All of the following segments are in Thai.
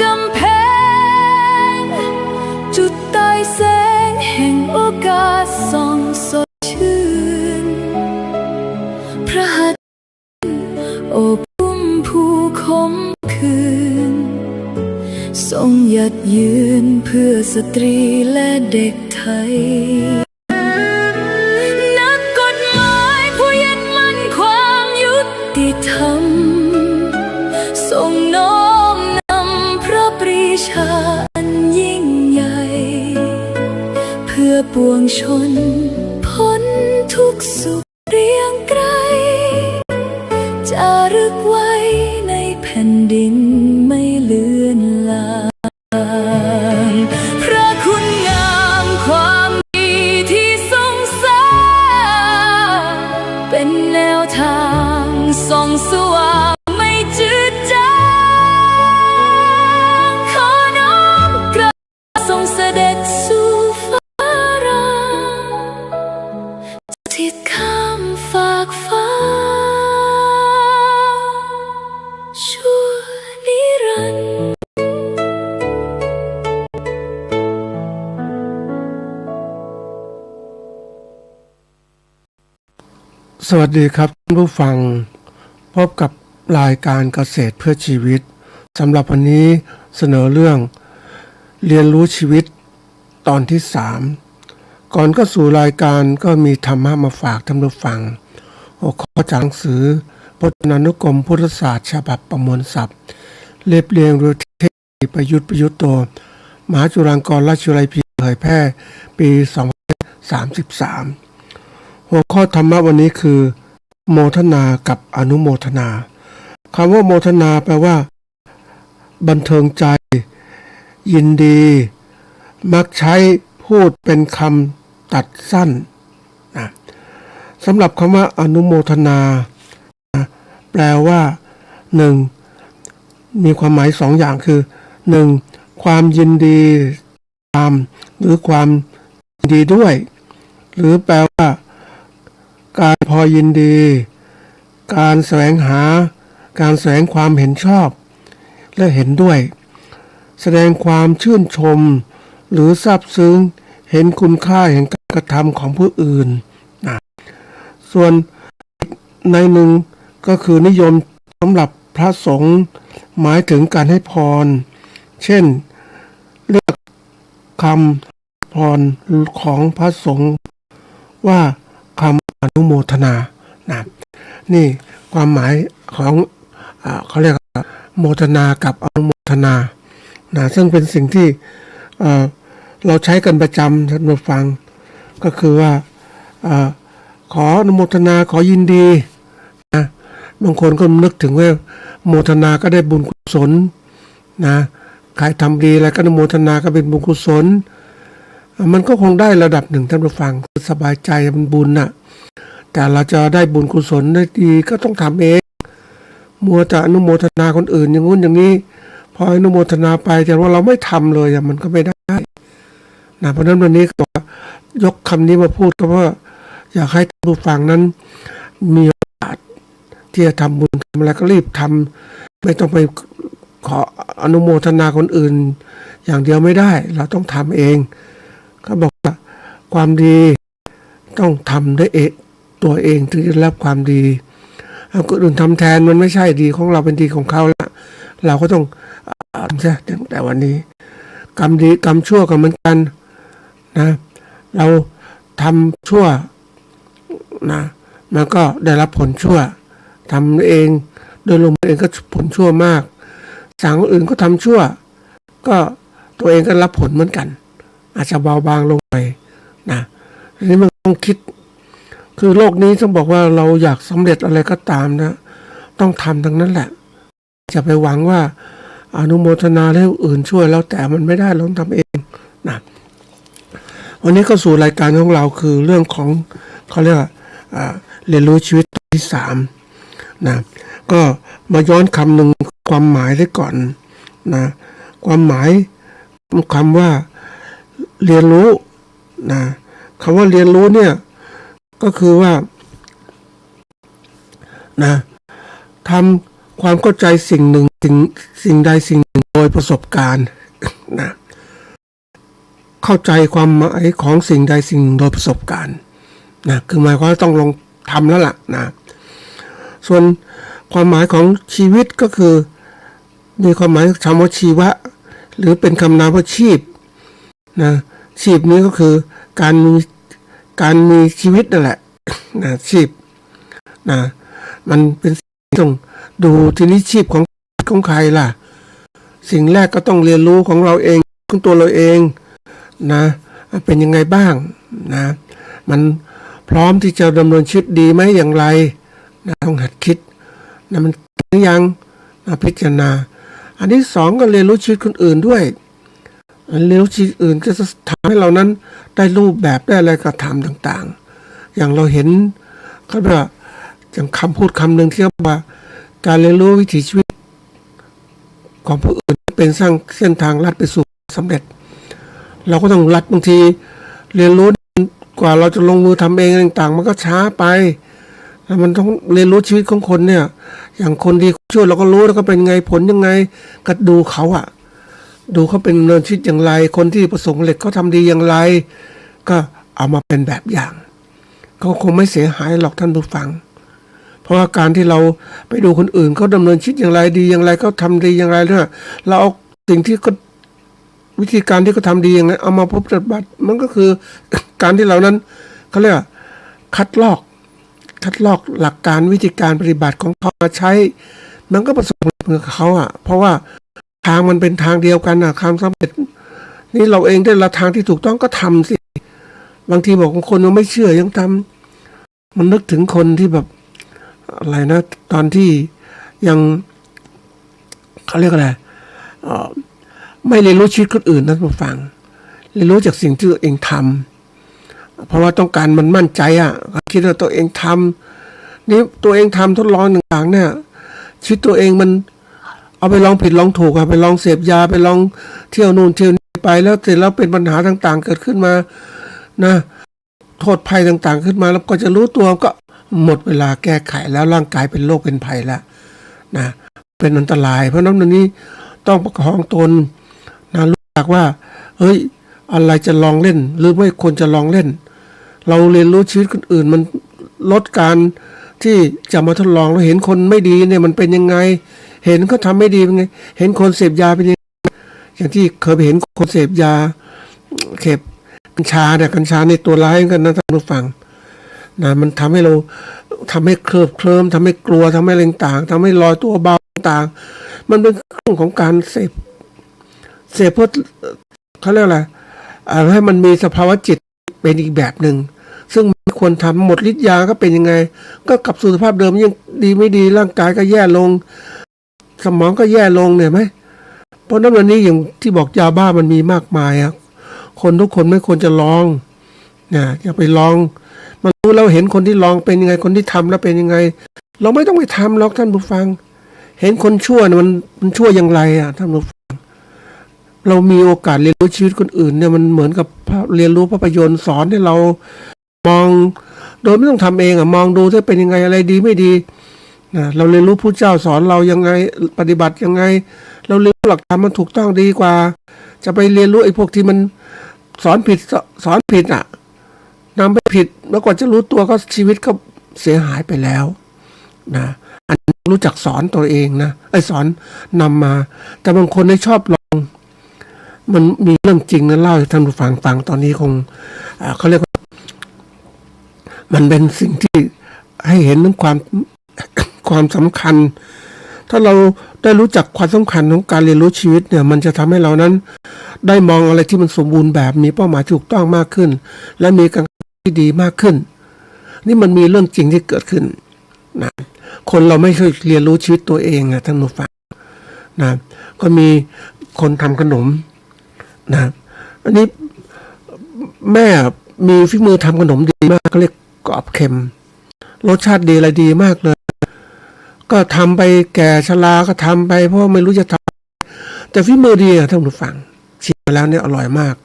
กำแพงจุดใต้แสงแห่งโอกาสส่องสดชื่นพระหัตถ์โอบอุ้มผู้คมคืนทรงหยัดยืนเพื่อสตรีและเด็กไทยนักกฎหมายผู้ยึดมั่นความยุติธรรมทรงน้อมนำพระปรีชาอันยิ่งใหญ่เพื่อปวงชนพ้นทุกสุขเรียงไกรจารึกไว้ในแผ่นดินไม่เลือนลางพระคุณงามความดีที่ทรงสร้างเป็นแนวทางส่องสว่างไม่จืดจางขอน้อมกราบทรงเสด็จสู่ฟ้ารางสถิตข้ามฝากฟ้าชั่วนิรันดร์สวัสดีครับท่านผู้ฟังพบกับรายการเกษตรเพื่อชีวิตสำหรับวันนี้เสนอเรื่องเรียนรู้ชีวิตตอนที่3ก่อนก็สู่รายการก็มีธรรมะมาฝากท่านผู้ฟังหัวข้อจากหนังสือพจนานุกรมพุทธศาสตร์ฉบับประมวลศัพท์เรียบเรียงโดยเทพประยุทธ์โตมหาจุฬาลงกรณราชวิทยาลัยเผยแพร่ปี2533หัวข้อธรรมะวันนี้คือโมทนากับอนุโมทนาคำว่าโมทนาแปลว่าบันเทิงใจยินดีมักใช้พูดเป็นคำตัดสั้นนะสำหรับคำว่าอนุโมทนาแปลว่า 1. มีความหมาย2อย่างคือ 1. ความยินดีตามหรือความยินดีด้วยหรือแปลว่าการพอยินดีการแสวงหาการแสวงความเห็นชอบและเห็นด้วยแสดงความชื่นชมหรือซาบซึ้งเห็นคุณค่าแห่งการกระทำของผู้อื่นนะส่วนในหนึ่งก็คือนิยมสำหรับพระสงฆ์หมายถึงการให้พรเช่นเรียกคำพรของพระสงฆ์ว่าคำอนุโมทนานะนี่ความหมายของเขาเรียกโมทนากับอนุโมทนานะซึ่งเป็นสิ่งที่เราใช้กันประจำท่านผู้ฟังก็คือว่าขออนุโมทนาขอยินดีนะบางคนก็นึกถึงว่าโมทนาก็ได้บุญกุศลนะใครทำดีแล้วก็อนุโมทนาก็เป็นบุญกุศลมันก็คงได้ระดับหนึ่งท่านผู้ฟังสบายใจมันบุญน่ะแต่เราจะได้บุญกุศลได้ดีก็ต้องทำเองมัวแต่อนุโมทนาคนอื่นอย่างงู้นอย่างนี้พออนุโมทนาไปแต่ว่าเราไม่ทำเลยมันก็ไม่ได้นะเพราะนั้นวันนี้ก็ยกคำนี้มาพูดก็ว่าอยากให้ท่านผู้ฟังนั้นมีโอกาสที่จะทำบุญทำอะไรก็รีบทำไม่ต้องไปขออนุโมทนาคนอื่นอย่างเดียวไม่ได้เราต้องทำเองเขาบอกว่าความดีต้องทำด้วยตัวเองถึงจะรับความดีคนอื่นทำแทนมันไม่ใช่ดีของเราเป็นดีของเขาแล้วเราก็ต้องทำซะตั้งแต่วันนี้กรรมดีกรรมชั่วก็เหมือนกันนะเราทำชั่วนะมันก็ได้รับผลชั่วทำเองโดยรวมเองก็ผลชั่วมากสั่งคนอื่นก็ทำชั่วก็ตัวเองก็รับผลเหมือนกันอาจจะเบาบางลงไปนะอันนี้มันต้องคิดคือโลกนี้ต้องบอกว่าเราอยากสำเร็จอะไรก็ตามนะต้องทำทั้งนั้นแหละจะไปหวังว่าอนุโมทนาให้อื่นช่วยแล้วแต่มันไม่ได้เราต้องทำเองนะวันนี้ก็สู่รายการของเราคือเรื่องของเขาเรียกว่าเรียนรู้ชีวิตที่3นะก็มาย้อนคำหนึ่งความหมายได้ก่อนนะความหมายคำว่าเรียนรู้นะคำว่าเรียนรู้เนี่ยก็คือว่านะทำความเข้าใจสิ่งหนึ่งสิ่งใดสิ่งหนึ่งโดย ยประสบการณ์นะเข้าใจความหมายของสิ่งใดสิ่งหนึ่งโดยประสบการณ์นะคือหมายความว่าต้องลองทำแล้วล่ะนะส่วนความหมายของชีวิตก็คือมีความหมายคำว่าชีวะหรือเป็นคำนามว่าชีพนะชีพนี้ก็คือการมีชีวิตนั่นแหละนะชีพนะมันเป็นสิ่งที่ต้องดูทีนี้ชีพของใครล่ะสิ่งแรกก็ต้องเรียนรู้ของเราเองของตัวเราเองนะเป็นยังไงบ้างนะมันพร้อมที่จะดำเนินชีวิตดีไหมอย่างไรนะต้องหัดคิดนะมันยังพิจารณาอันที่สองก็เรียนรู้ชีวิตคนอื่นด้วยเรียนรู้ชีวิตอื่นก็จะทำให้เรานั้นได้รูปแบบได้อะไรก็ทำต่างๆอย่างเราเห็นเขาบอกอย่างคำพูดคำหนึ่งที่เขาบอกว่าการเรียนรู้วิถีชีวิตของผู้อื่นเป็นสร้างเส้นทางลัดไปสู่สำเร็จเราก็ต้องลัดบางทีเรียนรู้กว่าเราจะลงมือทำเองต่างๆมันก็ช้าไปแล้วมันต้องเรียนรู้ชีวิตของคนเนี่ยอย่างคนดีช่วยเราก็รู้แล้วก็เป็นไงผลยังไงก็ดูเขาอะดูเขาเป็นเนินชีวิตอย่างไรคนที่ประสบความสำเร็จเขาทำดีอย่างไรก็เอามาเป็นแบบอย่างเขาคงไม่เสียหายหรอกท่านผู้ฟังเพราะว่าการที่เราไปดูคนอื่นเขาดำเนินชีวิตอย่างไรดีอย่างไรเขาทำดีอย่างไรเนี่ยเราเอาสิ่งที่เขาวิธีการที่เขาทำดีอย่างไรเอามาพบปฏิบัติมันก็คือการที่เรานั้นเขาเรียกคัดลอกหลักการวิธีการปฏิบัติของเขามาใช้มันก็ประสบความสำเร็จกับเขาอ่ะเพราะว่าทางมันเป็นทางเดียวกันนะความสำเร็จนี่เราเองได้ละทางที่ถูกต้องก็ทำสิบางทีบอกบางคนยังไม่เชื่อยังทำมันนึกถึงคนที่แบบอะไรนะตอนที่ยังเขาเรียกอะไรไม่เรียนรู้ชีวิตคนอื่นนะมาฟังเรียนรู้จากสิ่งที่ตัวเองทำเพราะว่าต้องการมันมั่นใจอ่ะคิดว่าตัวเองทำนี่ตัวเองทำทดลองต่างๆเนี่ยชีวิตตัวเองมันเอาไปลองผิดลองถูกอะไปลองเสพยาไปลองเที่ยวนู่นเที่ยวนี่ไปแล้วเสร็จแล้วเป็นปัญหาต่างๆเกิดขึ้นมานะโทษภัยต่างๆขึ้นมาแล้วก็จะรู้ตัวก็หมดเวลาแก้ไขแล้วร่างกายเป็นโรคเป็นภัยแล้วนะเป็นอันตรายเพราะนั้นนี้ต้องประคองตนนะรู้จักว่าเฮ้ยอะไรจะลองเล่นหรือไม่ควรจะลองเล่นเราเรียนรู้ชีวิตคนอื่นมันลดการที่จะมาทดลองเราเห็นคนไม่ดีเนี่ยมันเป็นยังไงเห็นเขาทำไม่ดีเป็นไงเห็นคนเสพยาเป็นยังไงอย่างที่เคยไปเห็นคนเสพยาเสพกัญชาเนี่ยกัญชาในตัวร้ายกันนะท่านผู้ฟังนะมันทำให้เราทำให้เคลิ้มทำให้กลัวทำให้อะไรต่างทำให้ลอยตัวเบาต่างมันเป็นเรื่องของการเสพเพื่อเขาเรียกอะไรให้มันมีสภาวะจิตเป็นอีกแบบหนึ่งซึ่งไม่ควรทำหมดฤทธิ์ยาก็เป็นยังไงก็กลับสู่สภาพเดิมยังดีไม่ดีร่างกายก็แย่ลงสมองก็แย่ลงเนี่ยไหมเพราะนั้นวันนี้อย่างที่บอกยาบ้ามันมีมากมายอะคนทุกคนไม่ควรจะลองเนี่ยอย่าไปลองมันรู้แล้วเห็นคนที่ลองเป็นยังไงคนที่ทำแล้วเป็นยังไงเราไม่ต้องไปทำหรอกท่านผู้ฟังเห็นคนชั่วมันชั่วอย่างไรอ่ะท่านผู้ฟังเรามีโอกาสเรียนรู้ชีวิตคนอื่นเนี่ยมันเหมือนกับเรียนรู้ภาพยนตร์สอนให้เรามองโดยไม่ต้องทำเองอ่ะมองดูว่าเป็นยังไงอะไรดีไม่ดีนะเราเรียนรู้ผู้เจ้าสอนเรายังไงปฏิบัติยังไงเราเรียนรู้หลักธรรมมันถูกต้องดีกว่าจะไปเรียนรู้ไอ้พวกที่มันสอนผิดอ่ะนำไปผิดแล้วกว่าจะรู้ตัวก็ชีวิตก็เสียหายไปแล้วนะอันนี้รู้จักสอนตัวเองนะสอนนำมาแต่บางคนไม่ชอบลองมันมีเรื่องจริงนะเล่าให้ท่านผู้ฟังตอนนี้คงเขาเรียกว่ามันเป็นสิ่งที่ให้เห็นถึงความสำคัญถ้าเราได้รู้จักความสำคัญของการเรียนรู้ชีวิตเนี่ยมันจะทำให้เรานั้นได้มองอะไรที่มันสมบูรณ์แบบมีเป้าหมายถูกต้องมากขึ้นและมีการที่ดีมากขึ้นนี่มันมีเรื่องจริงที่เกิดขึ้นนะคนเราไม่เคยเรียนรู้ชีวิตตัวเองนะท่านผู้ฟังนะก็มีคนทำขนมนะอันนี้แม่มีฝีมือทำขนมดีมากเขาเรียกกรอบเค็มรสชาติดีอะไรดีมากเลยก็ทำไปแก่ชราก็ทำไปเพราะไม่รู้จะทำแต่ฝีมือดีอะท่านผู้ฟังชิมมาแล้วเนี่ยอร่อยมาก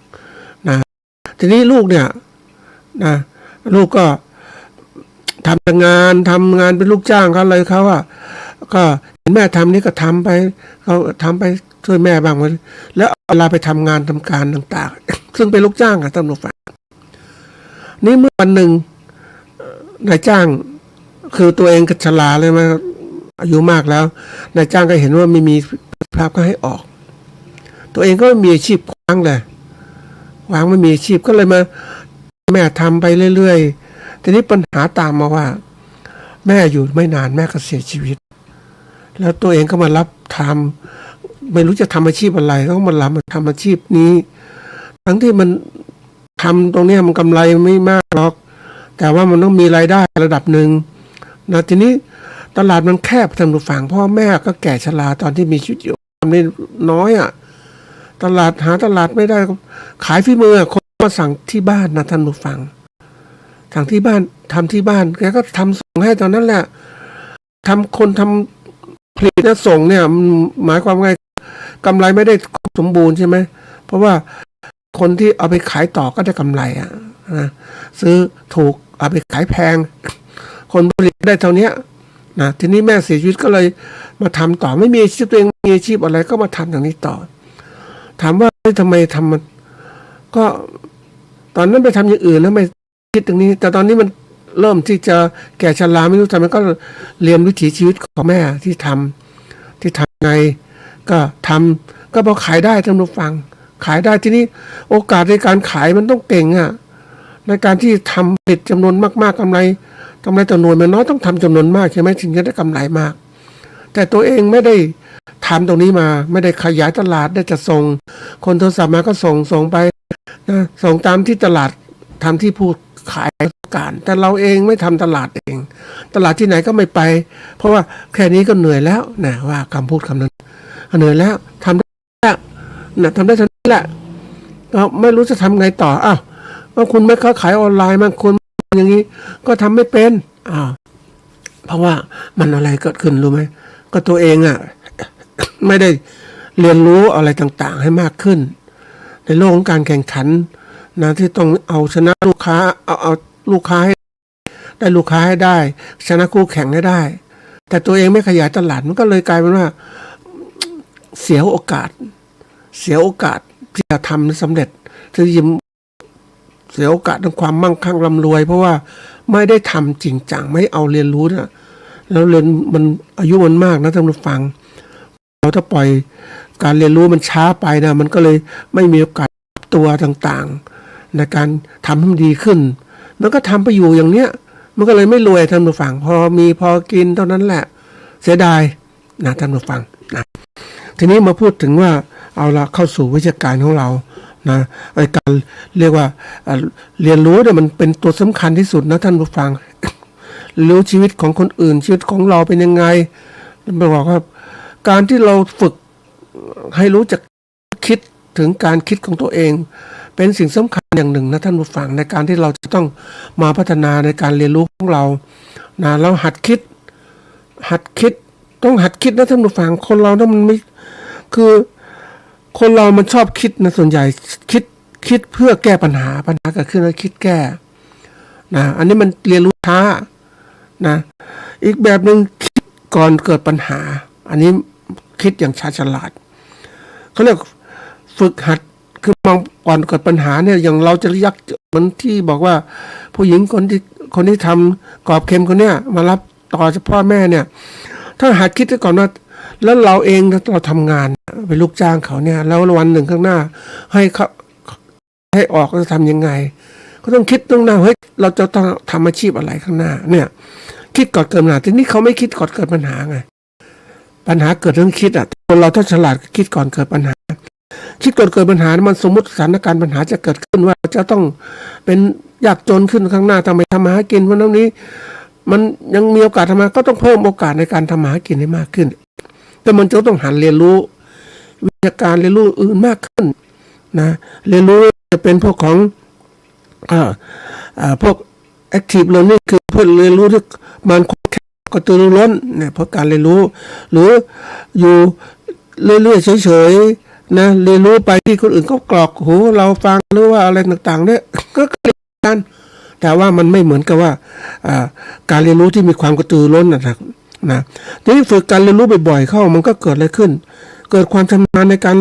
นะทีนี้ลูกเนี่ยนะลูกก็ทำงานเป็นลูกจ้างเขาเลยเขาอะก็ แม่ทำนี่ก็ทำไปเขาทำไปช่วยแม่บ้างแล้วเอาเวลาไปทำงานทำการต่างๆซึ่งเป็นลูกจ้างอะท่านผู้ฟังนี่เมื่อวันหนึ่งนายจ้างคือตัวเองก็ชราเลยมาอายุมากแล้วนายจ้างก็เห็นว่าไม่มีภาพก็ให้ออกตัวเองก็ไม่มีอาชีพวางไม่มีอาชีพก็เลยมาแม่ทำไปเรื่อยๆทีนี้ปัญหาตามมาว่าแม่อยู่ไม่นานแม่ก็เสียชีวิตแล้วตัวเองก็มารับทำไม่รู้จะทำอาชีพอะไรก็มารับมาทำอาชีพนี้ทั้งที่มันทำตรงนี้มันกำไรไม่มากหรอกแต่ว่ามันต้องมีรายได้ระดับหนึ่งนะทีนี้ตลาดมันแคบท่านผู้ฟังพ่อแม่ก็แก่ชราตอนที่มีชีวิตอยู่ทำได้น้อยอ่ะตลาดหาตลาดไม่ได้ขายฝีมือคนมาสั่งที่บ้านนะท่านผู้ฟังสั่งที่บ้านทำที่บ้านแกก็ทำส่งให้ตอนนั้นแหละทำผลิตและส่งเนี่ยหมายความว่ากำไรไม่ได้สมบูรณ์ใช่ไหมเพราะว่าคนที่เอาไปขายต่อก็ได้กำไรอ่ะนะซื้อถูกเอาไปขายแพงคนผลิตได้เท่านี้นะทีนี้แม่เสียชีวิตก็เลยมาทำต่อไม่มีอาชีพตัวเองมีอาชีพอะไรก็มาทำอย่างนี้ต่อถามว่าทำไมทำมันก็ตอนนั้นไปทำอย่างอื่นแล้วไม่คิดตรงนี้แต่ตอนนี้มันเริ่มที่จะแก่ชราไม่รู้ทำไมก็เรียนวิถีชีวิตของแม่ที่ทำไงก็ทำก็พอขายได้ท่านผู้ฟังขายได้ทีนี้โอกาสในการขายมันต้องเก่งอ่ะในการที่ทำผลิตจำนวนมากๆกำไรจำนวนมันน้อยต้องทำจำนวนมากใช่ไหมถึงจะได้กำไรมากแต่ตัวเองไม่ได้ทำตรงนี้มาไม่ได้ขยายตลาดได้จะส่งคนโทรศัพท์มาก็ส่งไปนะส่งตามที่ตลาดทำที่ผู้ขายการแต่เราเองไม่ทำตลาดเองตลาดที่ไหนก็ไม่ไปเพราะว่าแค่นี้ก็เหนื่อยแล้วนะว่าคำพูดคำนั้นเหนื่อยแล้วทำได้แล้วนะทำได้เท่านี้แหละก็ไม่รู้จะทำไงต่ออ้าวว่าคุณไม่ค้าขายออนไลน์มันคุณอย่างนี้ก็ทำไม่เป็นเพราะว่ามันอะไรเกิดขึ้นรู้ไหมก็ตัวเองอ่ะ ไม่ได้เรียนรู้อะไรต่างๆให้มากขึ้นในโลกของการแข่งขันนะที่ต้องเอาชนะลูกค้าเอาลูกค้าให้ได้ลูกค้าให้ได้ชนะคู่แข่งให้ได้แต่ตัวเองไม่ขยายตลาดมันก็เลยกลายเป็นว่าเสียโอกาสที่จะทำสำเร็จที่ยิ้มเสียโอกาสในความมั่งคั่งร่ำรวยเพราะว่าไม่ได้ทำจริงจังไม่เอาเรียนรู้นะแล้วเรียนมันอายุมันมากนะท่านผู้ฟังเราถ้าปล่อยการเรียนรู้มันช้าไปนะมันก็เลยไม่มีโอกาสตัวต่างๆในการทำให้มันดีขึ้นมันก็ทำไปอยู่อย่างเนี้ยมันก็เลยไม่รวยท่านผู้ฟังพอกินเท่านั้นแหละเสียดายนะท่านผู้ฟังนะทีนี้มาพูดถึงว่าเอาละเข้าสู่วิชาการของเรานะไอ้การเรียกว่าเรียนรู้เนี่ยมันเป็นตัวสำคัญที่สุดนะท่านผู้ฟัง รู้ชีวิตของคนอื่นชีวิตของเราเป็นยังไงบอกว่าการที่เราฝึกให้รู้จักคิดถึงการคิดของตัวเองเป็นสิ่งสำคัญอย่างหนึ่งนะท่านผู้ฟังในการที่เราจะต้องมาพัฒนาในการเรียนรู้ของเรานะเราหัดคิดต้องหัดคิดนะท่านผู้ฟังคนเราเนี่ยมันไม่คือคนเรามันชอบคิดนะส่วนใหญ่คิดเพื่อแก้ปัญหาเกิดขึ้นแล้วคิดแก้นะอันนี้มันเรียนรู้ช้านะอีกแบบหนึ่งคิดก่อนเกิดปัญหาอันนี้คิดอย่างชาญฉลาดเขาเรียกฝึกหัดคือมองก่อนเกิดปัญหาเนี่ยอย่างเราจะยักมันที่บอกว่าผู้หญิงคนที่ทำกรอบเค็มคนเนี้ยมารับต่อจากพ่อแม่เนี่ยถ้าหัดคิดก่อนว่าแล้วเราเองเราทำงานเป็นลูกจ้างเขาเนี่ยแล้ววันหนึ่งข้างหน้าให้ออกจะทำยังไงก็ต้องคิดตรงหน้าเฮ้ยเราจะต้องทำอาชีพอะไรข้างหน้าเนี่ยคิดก่อนเกิดปัญหาทีนี้เขาไม่คิดก่อนเกิดปัญหาไงปัญหาเกิดเรื่องคิดคนเราถ้าฉลาดคิดก่อนเกิดปัญหาคิดก่อนเกิดปัญหามันสมมติสถานการณ์ปัญหาจะเกิดขึ้นว่าจะต้องเป็นยากจนขึ้นข้างหน้าทำไมทำมาหากินวันนี้มันยังมีโอกาสทำมาก็ต้องเพิ่มโอกาสในการทำมาหากินให้มากขึ้นแต่มันจะต้องหันเรียนรู้วิชาการเรียนรู้อื่นมากขึ้นนะเรียนรู้จะเป็นพวกของพวก active learning คือเพื่อเรียนรู้ที่มันกระตือรือร้นเนี่ยเพราะการเรียนรู้หรืออยู่เรื่อยๆเฉยๆนะเรียนรู้ไปที่คนอื่นเขากรอกหูเราฟังหรือว่าอะไรต่างๆเนี่ยก็เรียนกันแต่ว่ามันไม่เหมือนกับว่าการเรียนรู้ที่มีความกระตือรือร้นนะครับ นะทีนี้ฝึกการเรียนรู้บ่อยๆเข้ามันก็เกิดอะไรขึ้น เกิดความชำนาญในการ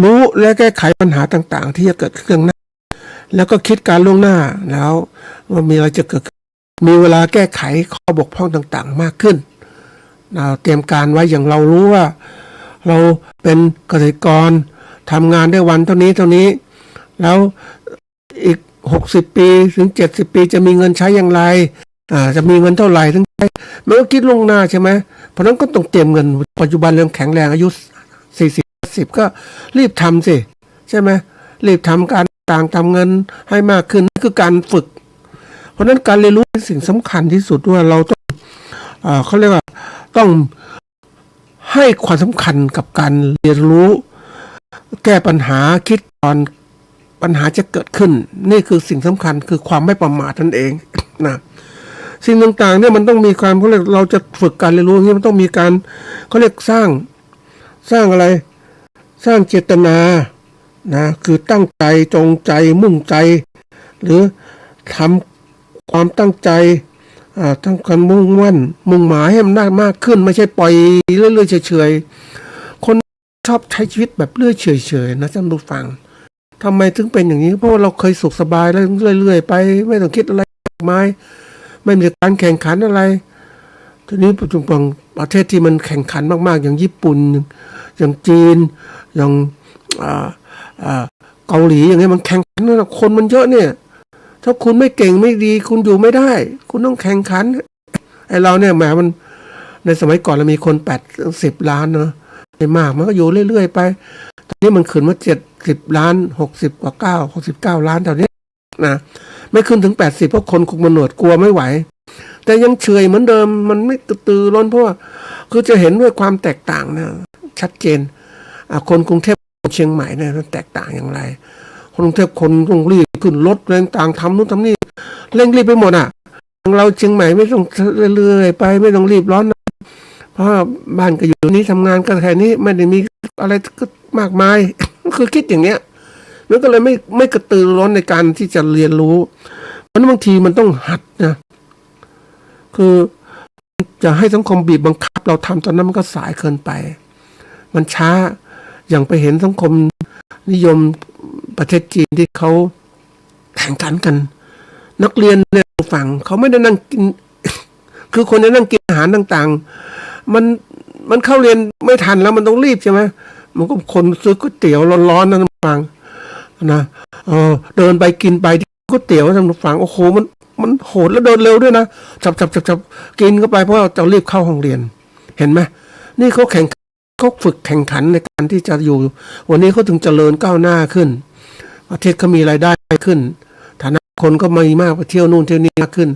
รู้และแก้ไขปัญหาต่างๆที่จะเกิดขึ้นหน้าแล้วก็คิดการล่วงหน้าแล้วว่ามีอะไรจะเกิดมีเวลาแก้ไขข้อบกพร่องต่างๆมากขึ้นเตรียมการไว้อย่างเรารู้ว่าเราเป็นเกษตรกรทำงานได้วันเท่านี้แล้วอีก60 ปีถึง70 ปีจะมีเงินใช้อย่างไรจะมีเงินเท่าไหร่ถึงใช้มันก็คิดล่วงหน้าใช่ไหมเพราะนั้นก็ต้องเตรียมเงินปัจจุบันเริ่มแข็งแรงอายุ40 ก็รีบทำสิใช่ไหมรีบทำการต่างทำเงินให้มากขึ้นนี่คือการฝึกเพราะนั้นการเรียนรู้เป็นสิ่งสำคัญที่สุดว่าเราต้องเขาเรียกว่าต้องให้ความสำคัญกับการเรียนรู้แก้ปัญหาคิดก่อนปัญหาจะเกิดขึ้นนี่คือสิ่งสำคัญคือความไม่ประมาทนั่นเองนะสิ่งต่างๆเนี่ยมันต้องมีการเขาเรียกเราจะฝึกการเรียนรู้นี่มันต้องมีการเขาเรียกสร้างอะไรสร้างเจตนานะคือตั้งใจจงใจมุ่งใจหรือทำความตั้งใจทั้งการมุ่งมั่นมุ่งหมายให้มันมากขึ้นไม่ใช่ปล่อยเรื่อยๆเฉยๆคนชอบใช้ชีวิตแบบเรื่อยเฉยๆนะท่านผู้ฟังทำไมถึงเป็นอย่างนี้เพราะว่าเราเคยสุขสบายแล้วเรื่อยๆไปไม่ต้องคิดอะไรมากมายไม่มีการแข่งขันอะไรทีนี้ปัจจุบันประเทศที่มันแข่งขันมากๆอย่างญี่ปุ่นอย่างจีนอย่างเกาหลีอย่างเงี้ยมันแข่งขันคนมันเยอะเนี่ยถ้าคุณไม่เก่งไม่ดีคุณอยู่ไม่ได้คุณต้องแข่งขันไอเราเนี่ยแหมมันในสมัยก่อนเรามีคน80 ล้านเนอะไม่มากมันก็อยู่เรื่อยๆไปตอนนี้มันขึ้นมา70 ล้าน69 ล้านเท่านี้นะไม่ขึ้นถึง80เพราะคนคุมมันหนวดกลัวไม่ไหวแต่ยังเฉยเหมือนเดิมมันไม่ตื่นร้อนเพราะว่าคือจะเห็นด้วยความแตกต่างนะชัดเจนคนกรุงเทพเชียงใหม่เนี่ยแตกต่างอย่างไรคนกรุงเทพคนต้องรีบขึ้นรถแรงต่างทำนู่นทำนี่เร่งรีบไปหมดเราเชียงใหม่ไม่ต้องเรื่อยๆไปไม่ต้องรีบร้อนนะเพราะบ้านก็อยู่นี้ทำงานก็แค่นี้ไม่ได้มีอะไรก็มากมายคือคิดอย่างเนี้ยมันก็เลยไม่กระตือร้อนในการที่จะเรียนรู้เพราะบางทีมันต้องหัดนะคือจะให้สังคมบีบบังคับเราทำตอนนั้นมันก็สายเกินไปมันช้าอย่างไปเห็นสังคมนิยมประเทศจีนที่เขาแข่งขันกันนักเรียนเนี่ยฝั่งเขาไม่ได้นั่งกิน คือคนจะนั่งกินอาหารต่างๆมันเข้าเรียนไม่ทันแล้วมันต้องรีบใช่ไหมมันก็คนซื้อก๋วยเตี๋ยวร้อนๆนั่นฟังนะเดินไปกินไปก๋วยเตี๋ยวท่านผู้ฟังโอ้โหมันโหดแล้วเดินเร็วด้วยนะจับกินเข้าไปเพราะจะรีบเข้าห้องเรียนเห็นไหมนี่เขาฝึกแข่งขันในการที่จะอยู่วันนี้เขาถึงเจริญก้าวหน้าขึ้นประเทศเขามีรายได้ขึ้นฐานะคนก็มีมากไปเที่ยวนู่นเที่ยวนี่มากขึ้น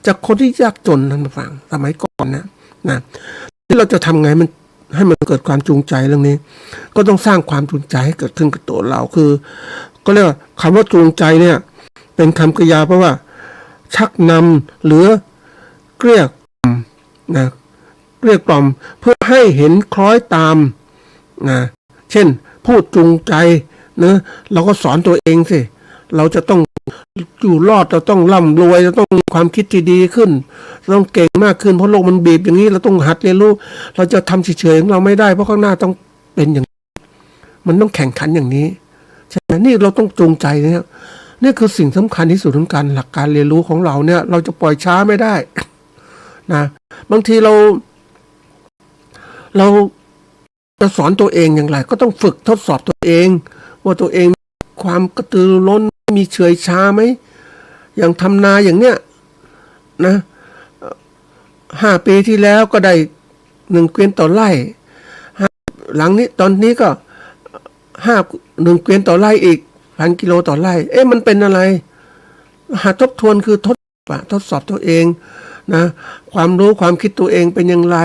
จากคนที่ยากจนท่านผู้ฟังสมัยก่อนนะที่เราจะทำไงมันให้มันเกิดความจูงใจเรื่องนี้ก็ต้องสร้างความจูงใจให้เกิดขึ้นกับตัวเราคือก็เรียกว่าคำว่าจูงใจเนี่ยเป็นคำกริยาเพราะว่าชักนำหรือเกลี้ยกล่อมนะเกลี้ยกล่อมเพื่อให้เห็นคล้อยตามนะเช่นพูดจูงใจนะเราก็สอนตัวเองสิเราจะต้องอยู่รอดเราต้องร่ำรวยเราต้องมีความคิดที่ดีขึ้นต้องเก่งมากขึ้นเพราะโลกมันบีบอย่างนี้เราต้องหัดเรียนรู้เราจะทำเฉยๆของเราไม่ได้เพราะข้างหน้าต้องเป็นอย่างมันต้องแข่งขันอย่างนี้ใช่ไหมนี่เราต้องจูงใจเนี่ยนี่คือสิ่งสำคัญที่สุดของการหลักการเรียนรู้ของเราเนี่ยเราจะปล่อยช้าไม่ได้นะบางทีเราจะสอนตัวเองอย่างไรก็ต้องฝึกทดสอบตัวเองว่าตัวเองความกระตือรือร้นมีเฉยชาไหมอย่างทำนาอย่างเนี้ยนะ5 ปีที่แล้วก็ได้1 เกวียนต่อไร่หลังนี้ตอนนี้ก็1 เกวียนต่อไร่อีก1,000 กิโลต่อไร่มันเป็นอะไรหาทบทวนคือทดสอบตัวเองนะความรู้ความคิดตัวเองเป็นอย่างไร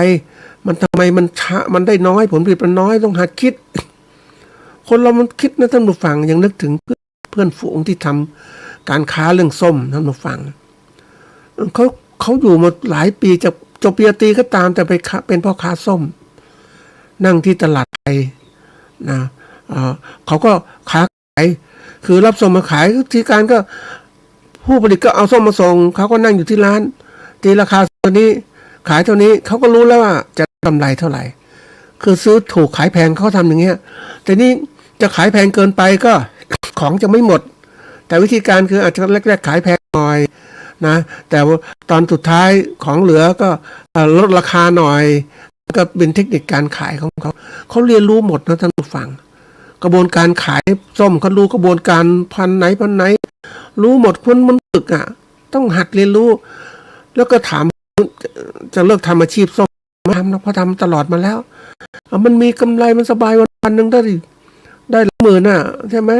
มันทำไมมันช้ามันได้น้อยผลผลิตมันน้อยต้องหัดคิดคนเรามันคิดนะท่านผู้ฟังยังนึกถึงเพื่อนฝูงที่ทำการค้าเรื่องส้มท่านผู้ฟังเขาอยู่มาหลายปีจะจบปริญญาตรีก็ตามแต่ไปเป็นพ่อค้าส้มนั่งที่ตลาดไทยนะเขาก็ค้าขายคือรับส้มมาขายที่การก็ผู้ผลิตก็เอาส้มมาส่งเขาก็นั่งอยู่ที่ร้านตีราคาตัวนี้ ขายเท่านี้เขาก็รู้แล้วว่าจะกำไรเท่าไหร่คือซื้อถูกขายแพงเขาทำอย่างเงี้ยแต่นี่จะขายแพงเกินไปก็ของจะไม่หมดแต่วิธีการคืออาจจะแรกๆขายแพงหน่อยนะแต่ว่าตอนสุดท้ายของเหลือก็ลดราคาหน่อยก็เป็นเทคนิคการขายของเขาเรียนรู้หมดนะท่านผู้ฟังกระบวนการขายส้มเขารู้กระบวนการพันไหนรู้หมดคนมันฝึกอ่ะต้องหัดเรียนรู้แล้วก็ถามจะเลิกทำอาชีพส้มไม่ทำนะเพราะทำตลอดมาแล้วมันมีกำไรมันสบายวันหนึ่งได้หลายหมื่นอ่ะใช่ไหม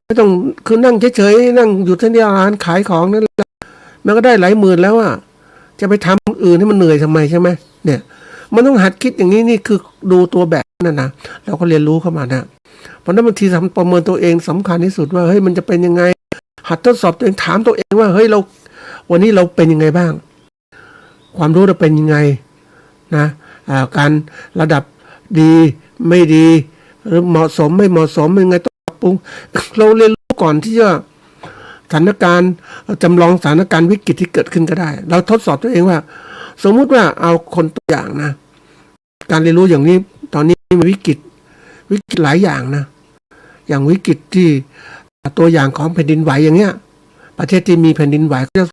ไม่ต้องคือนั่งเฉยๆนั่งอยู่ที่ร้านขายของนั่นแหละมันก็ได้หลายหมื่นแล้วอ่ะจะไปทำอื่นให้มันเหนื่อยทำไมใช่ไหมเนี่ยมันต้องหัดคิดอย่างนี้นี่คือดูตัวแบบนั่นนะเราก็เรียนรู้เข้ามานะเพราะนั้นบางทีทำประเมินตัวเองสำคัญที่สุดว่าเฮ้ยมันจะเป็นยังไงหัดทดสอบตัวเองถามตัวเองว่าเฮ้ยเราวันนี้เราเป็นยังไงบ้างความรู้เราเป็นยังไงนะการระดับดีไม่ดีหรือเหมาะสมไม่เหมาะสมยังไงต้องปรับปรุงเราเรียนรู้ก่อนที่จะสถานการณ์จำลองสถานการณ์วิกฤตที่เกิดขึ้นก็ได้เราทดสอบตัวเองว่าสมมุติว่าเอาคนตัวอย่างนะการเรียนรู้อย่างนี้ตอนนี้มีวิกฤตหลายอย่างนะอย่างวิกฤตที่ตัวอย่างของแผ่นดินไหวอย่างเงี้ยประเทศที่มีแผ่นดินไหวก็จะ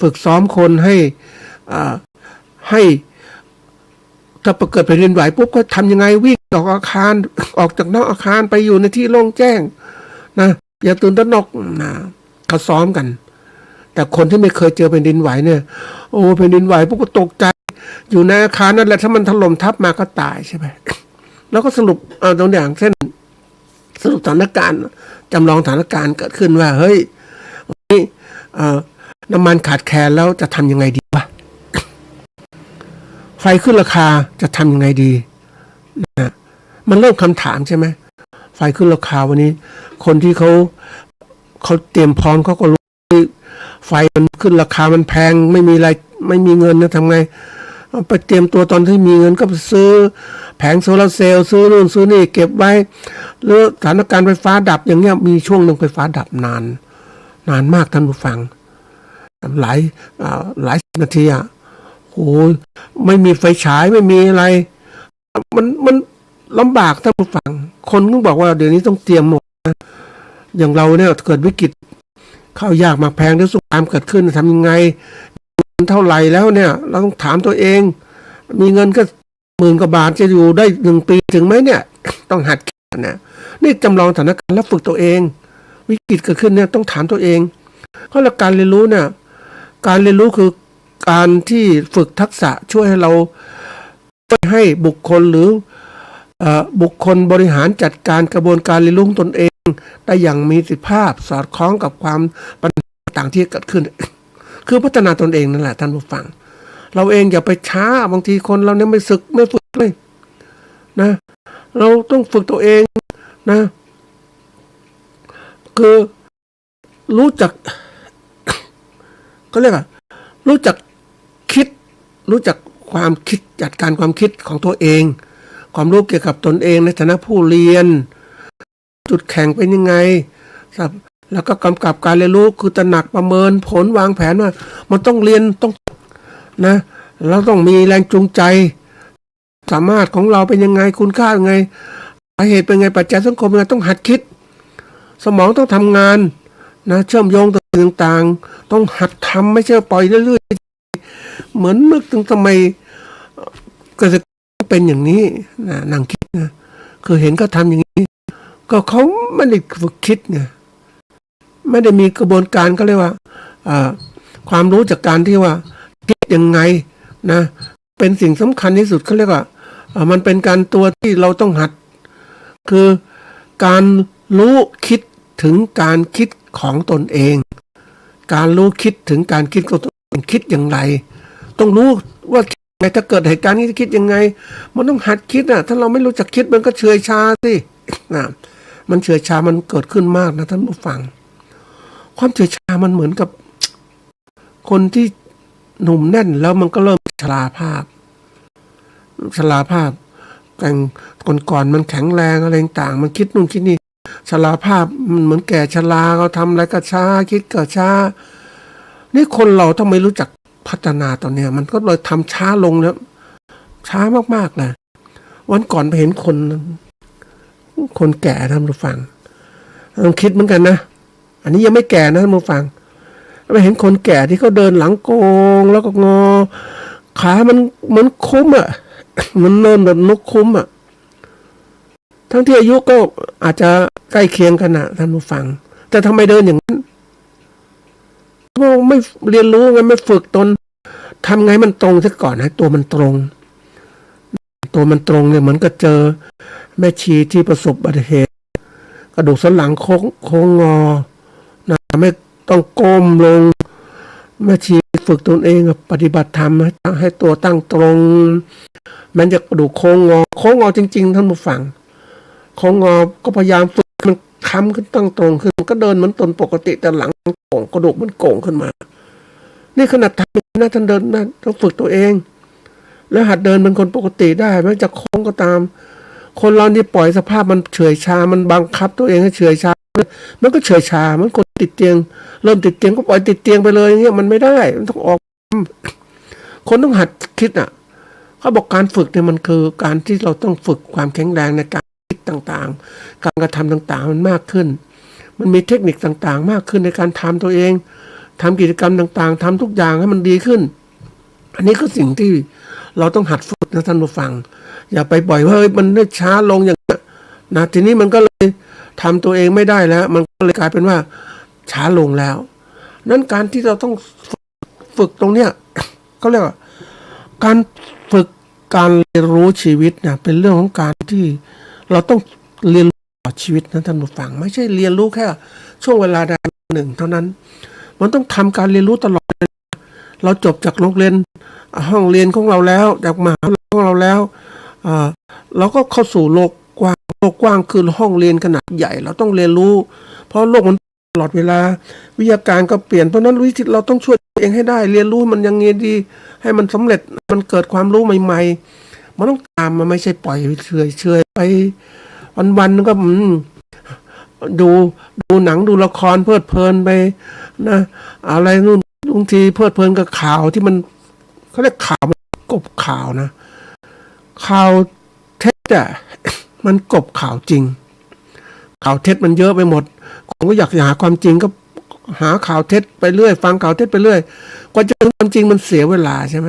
ฝึกซ้อมคนให้ถ้าเกิดแผ่นดินไหวปุ๊บก็ทำยังไงวิ่งออกอาคารออกจากนอกอาคารไปอยู่ในที่โล่งแจ้งนะอย่าตื่นตระหนกนะเขาซ้อมกันแต่คนที่ไม่เคยเจอแผ่นดินไหวเนี่ยโอ้แผ่นดินไหวปุ๊บก็ตกใจอยู่ในอาคารนั่นแหละถ้ามันถล่มทับมาก็ตายใช่ไหมแล้วก็สรุปตัวอย่างเช่นสรุปสถานการณ์จำลองสถานการณ์เกิดขึ้นว่าเฮ้ยวันนี้น้ำมันขาดแคลนแล้วจะทำยังไงดีวะไฟขึ้นราคาจะทำยังไงดีนะมันเริ่มคำถามใช่ไหมไฟขึ้นราคาวันนี้คนที่เขาเตรียมพร้อมเขาก็รู้ไฟมันขึ้นราคามันแพงไม่มีอะไรไม่มีเงินนะทำไงไปเตรียมตัวตอนที่มีเงินก็ไปซื้อแผงโซลาร์เซลล์ซื้อนู่นซื้อนี่เก็บไว้หรือสถานการณ์ไฟฟ้าดับอย่างเงี้ยมีช่วงหนึ่งไฟฟ้าดับนานมากท่านผู้ฟังหลายนาทีอ่ะโอ้ไม่มีไฟฉายไม่มีอะไรมันลำบากท่านผู้ฟังคนก็บอกว่าเดี๋ยวนี้ต้องเตรียมหมดนะอย่างเราเนี่ยเกิดวิกฤตข้าวยากหมากแพงหรือสงครามเกิดขึ้นทำยังไงเท่าไหร่แล้วเนี่ยเราต้องถามตัวเองมีเงินก็10,000 กว่าบาทจะอยู่ได้1 ปีถึงไหมเนี่ยต้องหัดคิดนะนี่จำลองสถานการณ์แล้วฝึกตัวเองวิกฤตเกิดขึ้นเนี่ยต้องถามตัวเองเพราะการเรียนรู้เนี่ยการเรียนรู้คือการที่ฝึกทักษะช่วยให้เราให้บุคคลหรือบุคคลบริหารจัดการกระบวนการเรียนรู้ตนเองได้อย่างมีประสิทธิภาพสอดคล้องกับความปัญหาต่างที่เกิดขึ้นคือพัฒนาตนเองนั่นแหละท่านผู้ฟังเราเองอย่าไปช้าบางทีคนเราเนี่ยไม่ฝึกเลยนะเราต้องฝึกตัวเองนะคือรู้จักก็เรียกว่ารู้จักคิดรู้จักความคิดจัดการความคิดของตัวเองความรู้เกี่ยวกับตนเองในฐานะผู้เรียนจุดแข็งเป็นยังไงแล้วก็กำกับการเรียนรู้คือตระหนักประเมินผลวางแผนว่ามันต้องเรียนต้องนะเราต้องมีแรงจูงใจสามารถของเราเป็นยังไงคุณค่ายังไงสาเหตุเป็นไงปัจจัยสังคมยังไงต้องหัดคิดสมองต้องทำงานนะเชื่อมโยงต่างๆต้องหัดทำไม่ใช่ปล่อยเรื่อยๆเหมือนนึกถึงทำไมก็จะเป็นอย่างนี้นะนั่งคิดนะคือเห็นก็ทำอย่างนี้ก็เขาไม่ได้ฝึกคิดไงไม่ได้มีกระบวนการก็เรียกว่าความรู้จากการที่ว่าคิดยังไงนะเป็นสิ่งสำคัญที่สุดเขาเรียกว่ามันเป็นการตัวที่เราต้องหัดคือการรู้คิดถึงการคิดของตนเองการรู้คิดถึงการคิดของตนเองคิดอย่างไรต้องรู้ว่าถ้าเกิดเหตุการณ์นี้จะคิดยังไงมันต้องหัดคิดนะถ้าเราไม่รู้จักคิดมันก็เฉยชาสินะมันเฉยชามันเกิดขึ้นมากนะท่านผู้ฟังความเฉยชามันเหมือนกับคนที่หนุ่มแน่นแล้วมันก็เริ่มชราภาพแต่ก่อนมันแข็งแรงอะไรต่างมันคิดนู่นคิดนี่ชราภาพมันเหมือนแก่ชราเขาทำอะไรก็ช้าคิดก็ช้านี่คนเราต้องไม่รู้จัก พัฒนาตอนเนี้ยมันก็เลยทำช้าลงแล้วช้ามากๆเลยวันก่อนไปเห็นคนแก่ท่านผู้ฟังต้องคิดเหมือนกันนะอันนี้ยังไม่แก่นะท่านผู้ฟังไปเห็นคนแก่ที่เขาเดินหลังโกงแล้วก็งอขามันเหมือนคุ้มอ่ะมันเนินแบบนกคุ้มอ่ะทั้งที่อายุก็อาจจะใกล้เคียงกันนะท่านผู้ฟังแต่ทำไมเดินอย่างนั้นเพราะไม่เรียนรู้ไงไม่ฝึกตนทำไงมันตรงซะก่อนให้ตัวมันตรงเนี่ยเหมือนกับเจอแม่ชีที่ประสบอุบัติเหตุกระดูกสันหลังโค้งงอนะไม่ต้องก้มลงแม่ชีฝึกตนเองปฏิบัติธรรมให้ตัวตั้งตรงมันจะกระดูกโค้งงอจริงๆท่านผู้ฟังโค้งงอก็พยายามฝึกมันค้ำขึ้นตั้งตรงขึ้นก็เดินเหมือนตนปกติแต่หลังโก่งกระดูกมันโก่งขึ้นมานี่ขนาดทำนะท่านเดินนะต้องฝึกตัวเองแล้วหัดเดินเป็นคนปกติได้แม้จะโค้งก็ตามคนเรานี่ปล่อยสภาพมันเฉยชามันบังคับตัวเองให้เฉยชามันก็เฉยชามันคนติดเตียงเริ่มติดเตียงก็ปล่อยติดเตียงไปเลยอย่างเงี้ยมันไม่ได้มันต้องออกคนต้องหัดคิดอ่ะเขาบอกการฝึกเนี่ยมันคือการที่เราต้องฝึกความแข็งแรงในการคิดต่างๆการกระทำต่างๆมันมากขึ้นมันมีเทคนิคต่างๆมากขึ้นในการทำตัวเองทำกิจกรรมต่างๆทำทุกอย่างให้มันดีขึ้นอันนี้คือสิ่งที่เราต้องหัดฝึกนะท่านผู้ฟังอย่าไปบ่อยว่าเฮ้ยมันได้ช้าลงอย่างนี้นะทีนี้มันก็เลยทำตัวเองไม่ได้แล้วมันก็เลยกลายเป็นว่าช้าลงแล้วนั้นการที่เราต้องฝึกตรงเนี้ยก็เรียกว่าการฝึกการเรียนรู้ชีวิตนะเป็นเรื่องของการที่เราต้องเรียนรู้ต่อชีวิตนะท่านผู้ฟังไม่ใช่เรียนรู้แค่ช่วงเวลาใดหนึ่งเท่านั้นมันต้องทำการเรียนรู้ตลอดเราจบจากโรงเรียนห้องเรียนของเราแล้วจากมหาวิทยาลัยของเราแล้วเราก็เข้าสู่โลกกว้างคือห้องเรียนขนาดใหญ่เราต้องเรียนรู้เพราะโลกมันตลอดเวลาวิทยาการก็เปลี่ยนเพราะนั้นวิธีเราต้องช่วยตัวเองให้ได้เรียนรู้มันยังไงดีให้มันสำเร็จมันเกิดความรู้ใหม่ๆมันต้องตามมันไม่ใช่ปล่อยเฉยไปวันๆก็ดูหนังดูละครเพลิดเพลินไปนะอะไรนู่นบางทีเพลิดเพลินกับข่าวที่มันเขาเรียกข่าวมันกบข่าวนะข่าวเท็จอ่ะมันกบข่าวจริงข่าวเท็จมันเยอะไปหมดผมก็อยากหาความจริงก็หาข่าวเท็จไปเรื่อยฟังข่าวเท็จไปเรื่อยกว่าจะถึงความจริงมันเสียเวลาใช่ไหม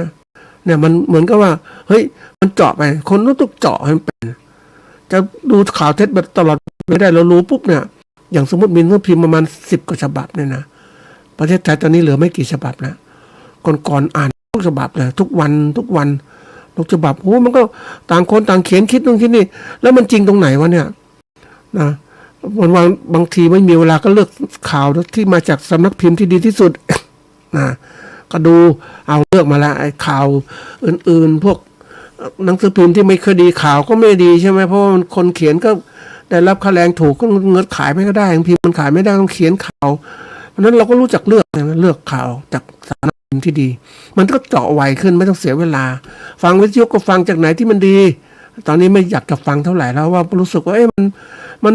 เนี่ยมันเหมือนกับว่าเฮ้ยมันเจาะไปคนต้องเจาะให้มันเป็นจะดูข่าวเท็จแบบตลอดไม่ได้เรารู้ปุ๊บเนี่ยอย่างสมมติมินต้องพิมพ์ประมาณ10 กว่าฉบับเนี่ยนะประเทศไทยตอนนี้เหลือไม่กี่ฉบับแล้วก่อนอ่านทุกฉบับเลยทุกวันทุกฉบับโอ้มันก็ต่างคนต่างเขียนคิดตรงคิดนี่แล้วมันจริงตรงไหนวะเนี่ยนะวันบางทีไม่มีเวลาก็เลือกข่าวที่มาจากสำนักพิมพ์ที่ดีที่สุดนะก็ดูเอาเลือกมาละไอ้ข่าวอื่นๆพวกหนังสือพิมพ์ที่ไม่เคยดีข่าวก็ไม่ดีใช่ไหมเพราะคนเขียนก็ได้รับค่าแรงถูกก็เงินขายไม่ก็ได้พิมพ์มันขายไม่ได้ต้องเขียนข่าวเพราะนั้นเราก็รู้จักเลือกนะเลือกข่าวจากสำนักพิมพ์ที่ดีมันก็เจาะไวขึ้นไม่ต้องเสียเวลาฟังวิทยุก็ฟังจากไหนที่มันดีตอนนี้ไม่อยากจะฟังเท่าไหร่แล้วว่ารู้สึกว่ามัน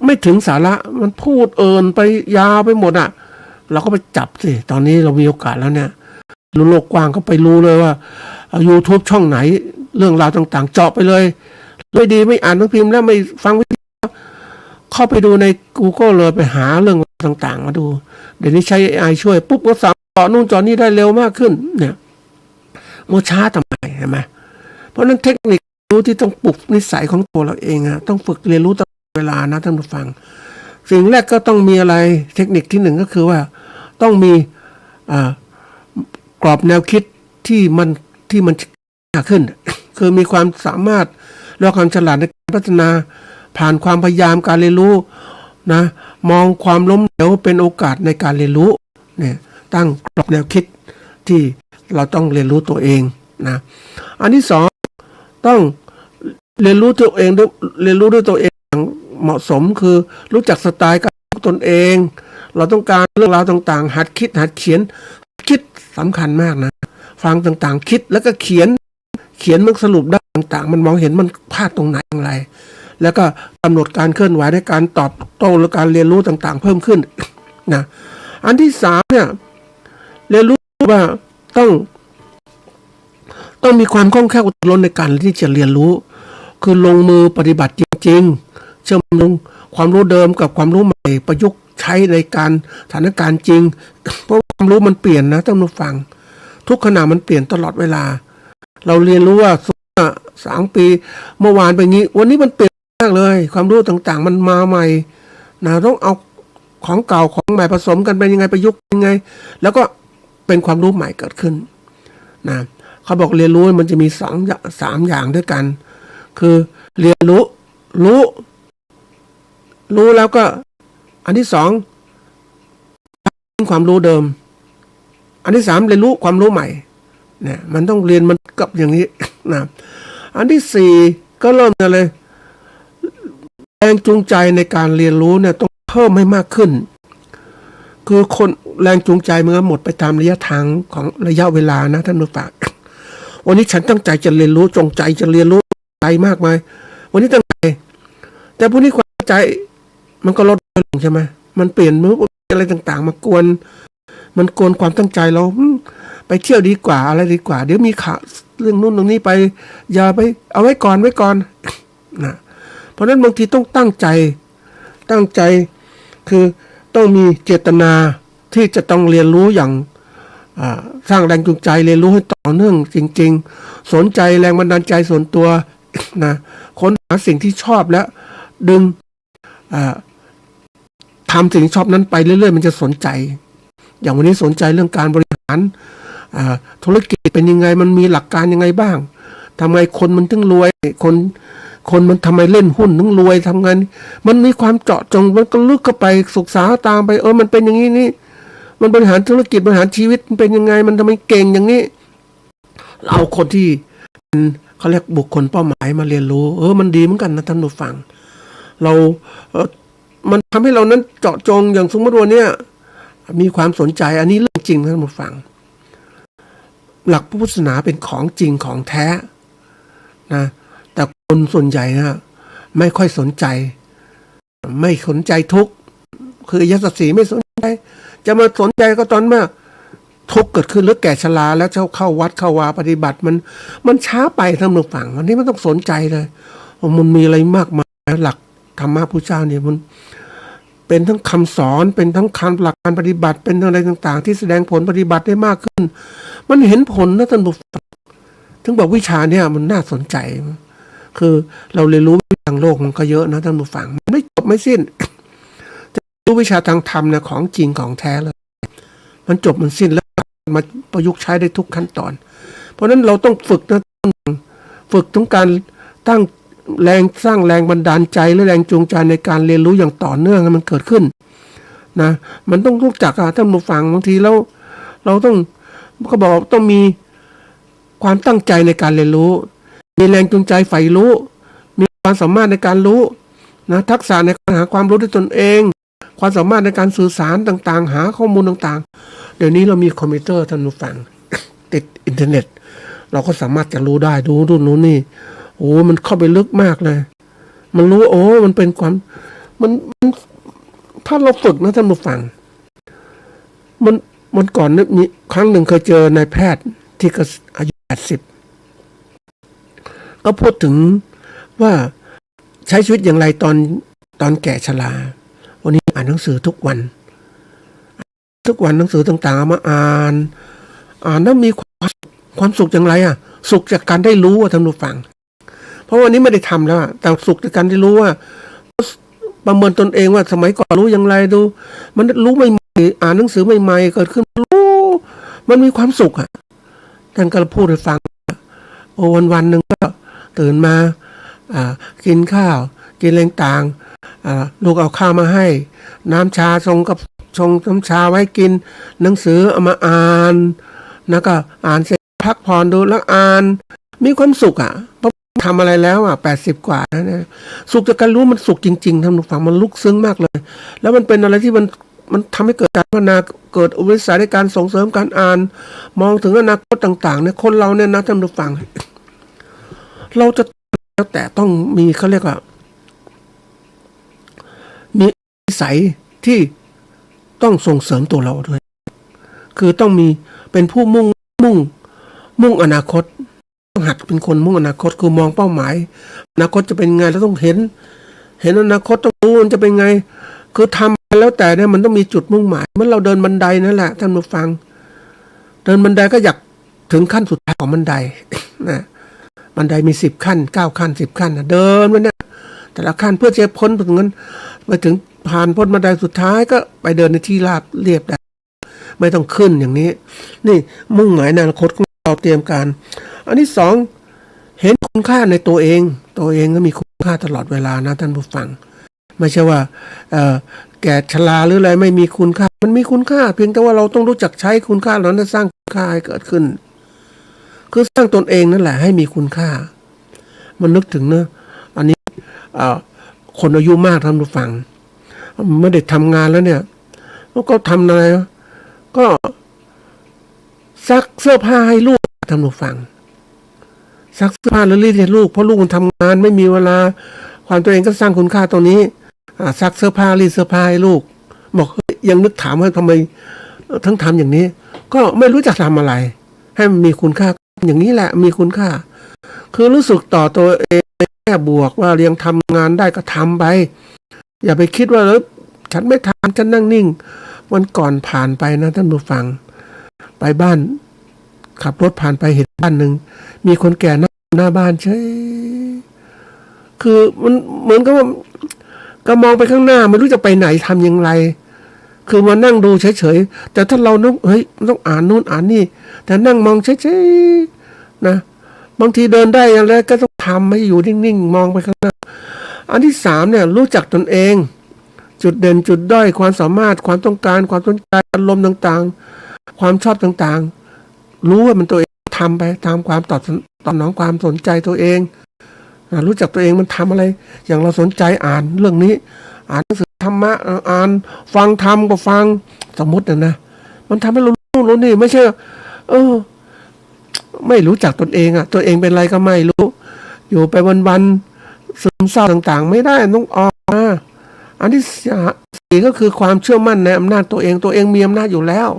ไม่ถึงสาระมันพูดไปยาวไปหมดอ่ะเราก็ไปจับสิตอนนี้เรามีโอกาสแล้วเนี่ยรู้โลกกว้างก็ไปรู้เลยว่า YouTube ช่องไหนเรื่องราวต่างๆเจาะไปเลยไม่ดีไม่อ่านหนังสือพิมพ์แล้วไม่ฟังวิทยุเข้าไปดูใน Google เลยไปหาเรื่องต่างๆมาดูเดี๋ยวนี้ใช้ AI ช่วยปุ๊บก็สามารถเจาะนู่นเจาะนี่ได้เร็วมากขึ้นเนี่ยโมช้าทำไมเห็นไหมเพราะนั้นเทคนิครู้ที่ต้องปลุกนิสัยของตัวเราเองอะต้องฝึกเรียนรู้ตลอดเวลานะท่านผู้ฟังสิ่งแรกก็ต้องมีอะไรเทคนิคที่หนึ่งก็คือว่าต้องมีกรอบแนวคิดที่มันขึ้นคือมีความสามารถและความฉลาดในการพัฒนาผ่านความพยายามการเรียนรู้นะมองความล้มเหลวเป็นโอกาสในการเรียนรู้เนี่ยตั้งกรอบแนวคิดที่เราต้องเรียนรู้ตัวเองนะอันที่สองต้องเรียนรู้ตัวเองด้วยตัวเองอย่างเหมาะสมคือรู้จักสไตล์การตนเองเราต้องการเรื่องราวต่างๆหัดคิดหัดเขียนคิดสำคัญมากนะฟังต่างๆคิดแล้วก็เขียนมันสรุปได้ต่างๆมันมองเห็นมันพลาดตรงไหนอย่างไรแล้วก็กำหนดการเคลื่อนไหวในการตอบโต้หรือการเรียนรู้ต่างๆเพิ่มขึ้นนะอันที่สามเนี่ยเรียนรู้ว่า ต้องต้องมีความคล่องแคล่วอดทนในการที่จะเรียนรู้คือลงมือปฏิบัติจริงๆเชื่อมโยงความรู้เดิมกับความรู้ใหม่ประยุกต์ใช้ในการสถานการณ์จริง เพราะความรู้มันเปลี่ยนนะท่านผู้ฟังทุกขณะมันเปลี่ยนตลอดเวลาเราเรียนรู้ว่า3 ปีเมื่อวานเป็นงี้วันนี้มันเปลี่ยนมากเลยความรู้ต่างๆมันมาใหม่นะต้องเอาของเก่าของใหม่ผสมกันเป็นยังไงประยุกต์ยังไงแล้วก็เป็นความรู้ใหม่เกิดขึ้นนะเขาบอกเรียนรู้มันจะมี3 อย่างด้วยกันคือเรียนรู้แล้วก็อันที่2ความรู้เดิมอันที่3เรียนรู้ความรู้ใหม่เนี่ยมันต้องเรียนมันกับอย่างนี้นะอันที่4ก็เริ่มเลยแรงจูงใจในการเรียนรู้เนี่ยต้องเพิ่มให้มากขึ้นคือคนแรงจูงใจมันก็หมดไปตามระยะทางของระยะเวลานะท่านผู้ฟังวันนี้ฉันตั้งใจจะเรียนรู้จงใจจะเรียนรู้ใจมากมายวันนี้ตั้งใจแต่พวกนี้ความใจมันก็ลดลงใช่ไหมมันเปลี่ยนมืออะไรต่างๆมากวนมันกวนความตั้งใจเราไปเที่ยวดีกว่าอะไรดีกว่าเดี๋ยวมีข่าวเรื่องนู้นตรงนี้ไปอย่าไปเอาไว้ก่อนนะเพราะนั้นบางทีต้องตั้งใจคือต้องมีเจตนาที่จะต้องเรียนรู้อย่างสร้างแรงจูงใจเรียนรู้ให้ต่อเนื่องจริงๆสนใจแรงบันดาลใจส่วนตัวนะค้นหาสิ่งที่ชอบแล้วดึงทำสิ่งที่ชอบนั้นไปเรื่อยๆมันจะสนใจอย่างวันนี้สนใจเรื่องการบริหารธุรกิจเป็นยังไงมันมีหลักการยังไงบ้างทำไมคนมันถึงรวยคนมันทำไมเล่นหุ้นถึงรวยทำไงมันมีความเจาะจงมันก็ลึกเข้าไปศึกษาตามไปมันเป็นอย่างนี้นี่มันบริหารธุรกิจบริหารชีวิตมันเป็นยังไงมันทำไมเก่งอย่างนี้เอาคนที่เขาเรียกบุคคลเป้าหมายมาเรียนรู้มันดีเหมือนกันนะท่านผู้ฟังเรามันทำให้เรานั้นเจาะจงอย่างสมมติว่าเนี่ยมีความสนใจอันนี้เรื่องจริงนะท่านผู้ฟังหลักพุทธศาสนาเป็นของจริงของแท้นะแต่คนส่วนใหญ่นะไม่ค่อยสนใจทุกข์คืออริยสัจสี่ไม่สนใจจะมาสนใจก็ตอนเมื่อทุกข์เกิดขึ้นหรือแก่ชราแล้วเข้าวัดเข้าวาปฏิบัติมันช้าไปท่านผู้ฟังวันนี้มันต้องสนใจเลยมันมีอะไรมากมายหลักธรรมะพุทธเจ้าเนี่ยมันเป็นทั้งคำสอนเป็นทั้งคำหลักการปฏิบัติเป็นอะไรต่างๆที่แสดงผลปฏิบัติได้มากขึ้นมันเห็นผลนะท่านผู้ฟังถึงบอกวิชาเนี่ยมันน่าสนใจคือเราเรียนรู้ทางโลกมันก็เยอะนะท่านผู้ฟังมันไม่จบไม่สิ้นจะรู้วิชาทางธรรมเนี่ยของจริงของแท้เลยมันจบมันสิ้นแล้วมาประยุกต์ใช้ได้ทุกขั้นตอนเพราะฉะนั้นเราต้องฝึกนะฝึกทั้งการตั้งแรงสร้างแรงบันดาลใจและแรงจูงใจในการเรียนรู้อย่างต่อเนื่องให้มันเกิดขึ้นนะมันต้องรู้จักท่านผู้ฟังบางทีแล้วเราต้องเขาบอกต้องมีความตั้งใจในการเรียนรู้มีแรงจูงใจใฝ่รู้มีความสามารถในการรู้นะทักษะในการหาความรู้ด้วยตนเองความสามารถในการสื่อสารต่างๆหาข้อมูลต่างๆเดี๋ยวนี้เรามีคอมพิวเตอร์ท่านผู้ฟัง ติดอินเทอร์เน็ตเราก็สามารถจะรู้ได้ดูนู่นนู้นนี่มันเข้าไปลึกมากเลยมันรู้มันเป็นความมันถ้าเราฝึกนะท่านผู้ฟังมันก่อนนึกมีครั้งหนึ่งเคยเจอนายแพทย์ที่ก็อายุ80ก็พูดถึงว่าใช้ชีวิตอย่างไรตอนแก่ชราวันนี้อ่านหนังสือทุกวันหนังสือต่างๆเอามาอ่านแล้วมีความสุขอย่างไรสุขจากการได้รู้ท่านผู้ฟังเพราะวันนี้ไม่ได้ทำแล้วแต่สุขจากการได้รู้ว่าประเมินตนเองว่าสมัยก่อนรู้อย่างไรดูมันรู้ใหม่ๆอ่านหนังสือใหม่ๆเกิดขึ้นรู้มันมีความสุขท่านก็พูดให้ฟังวันหนึ่งก็ตื่นมากินข้าวกินแรงต่างลูกเอาข้าวมาให้น้ำชาชงน้ำชาไว้กินหนังสือเอามาอ่านแล้วก็อ่านเสร็จพักผ่อนดูแล้วอ่านมีความสุขเพราะทำอะไรแล้ว80 กว่านะสุขจากการรู้มันสุขจริงๆท่านผู้ฟังมันลึกซึ้งมากเลยแล้วมันเป็นอะไรที่มันทำให้เกิดการพัฒนาเกิดอุปนิสัยในการส่งเสริมการอ่านมองถึงอนาคตต่างๆเนี่ยคนเราเนี่ยนะท่านผู้ฟังเราจะแล้วแต่ต้องมีเขาเรียกว่ามีนิสัยที่ต้องส่งเสริมตัวเราด้วยคือต้องมีเป็นผู้มุ่ง มุ่งอนาคตต้องหัดเป็นคนมุ่งอนาคตคือมองเป้าหมายอนาคตจะเป็นไงเราต้องเห็นอนาคตต้องรู้มันจะเป็นไงคือทำแล้วแต่เนี่ยมันต้องมีจุดมุ่งหมายเมื่อเราเดินบันไดนั่นแหละท่านผู้ฟังเดินบันไดก็อยากถึงขั้นสุดท้ายของบันไดนะบันไดมี10 ขั้น9 ขั้น10 ขั้นนะเดินไปเนี่ยแต่ละขั้นเพื่อจะพ้นถึงนั้นไปถึงผ่านพ้นบันไดสุดท้ายก็ไปเดินในที่ราบเรียบได้ไม่ต้องขึ้นอย่างนี้นี่มุ่งหมายในอนาคตของเราเตรียมการอันที่สองเห็นคุณค่าในตัวเองก็มีคุณค่าตลอดเวลานะท่านผู้ฟังไม่ใช่ว่าแก่ชราหรืออะไรไม่มีคุณค่ามันมีคุณค่าเพียงแต่ว่าเราต้องรู้จักใช้คุณค่าเหล่านั้นสร้างคุณค่าให้เกิดขึ้นคือสร้างตนเองนั่นแหละให้มีคุณค่ามันนึกถึงนะอันนี้คนอายุมากท่านผู้ฟังไม่ได้ทำงานแล้วเนี่ยก็ทำอะไรก็ซักเสื้อผ้าให้ลูกท่านผู้ฟังซักเสื้อผ้าแล้วรีดให้ลูกเพราะลูกมันทำงานไม่มีเวลาความตัวเองก็สร้างคุณค่าตรงนี้ซักเสื้อผ้ารีดเสื้อผ้าให้ลูกบอกยังนึกถามว่าทำไมทั้งทำอย่างนี้ก็ไม่รู้จะทำอะไรให้มันมีคุณค่าอย่างนี้แหละมีคุณค่าคือรู้สึกต่อตัวเองแค่บวกว่ายังทำงานได้ก็ทำไปอย่าไปคิดว่าฉันไม่ทำฉันนั่งนิ่งวันก่อนผ่านไปนะท่านผู้ฟังไปบ้านขับรถผ่านไปเห็นบ้านหนึ่งมีคนแก่นั่งหน้าบ้านใช่คือมันเหมือนกับว่าก็มองไปข้างหน้าไม่รู้จะไปไหนทำอย่างไรคือมานั่งดูเฉยๆแต่ถ้าเรานึกเฮ้ยต้องอ่านนู่นอ่านนี่แต่นั่งมองเฉยๆนะบางทีเดินได้อะไรก็ต้องทำไม่อยู่นิ่งๆมองไปข้างหน้าอันที่สามเนี่ยรู้จักตนเองจุดเด่นจุดด้อยความสามารถความต้องการความสนใจอารมณ์ต่างๆความชอบต่างๆรู้ว่ามันตัวเองทำไปตามความตอบสนองความสนใจตัวเองรู้จักตัวเองมันทำอะไรอย่างเราสนใจอ่านเรื่องนี้อ่านหนังสือธรรมะอ่านฟังธรรมก็ฟังสมมตินะมันทำให้เรารู้นี่ไม่ใช่ไม่รู้จักตนเองตัวเองเป็นอะไรก็ไม่รู้อยู่ไปวันๆซึมเศร้าต่างๆไม่ได้ต้องออกมาอันที่สี่ก็คือความเชื่อมั่นในอำนาจตัวเองมีอำนาจอยู่แล้ว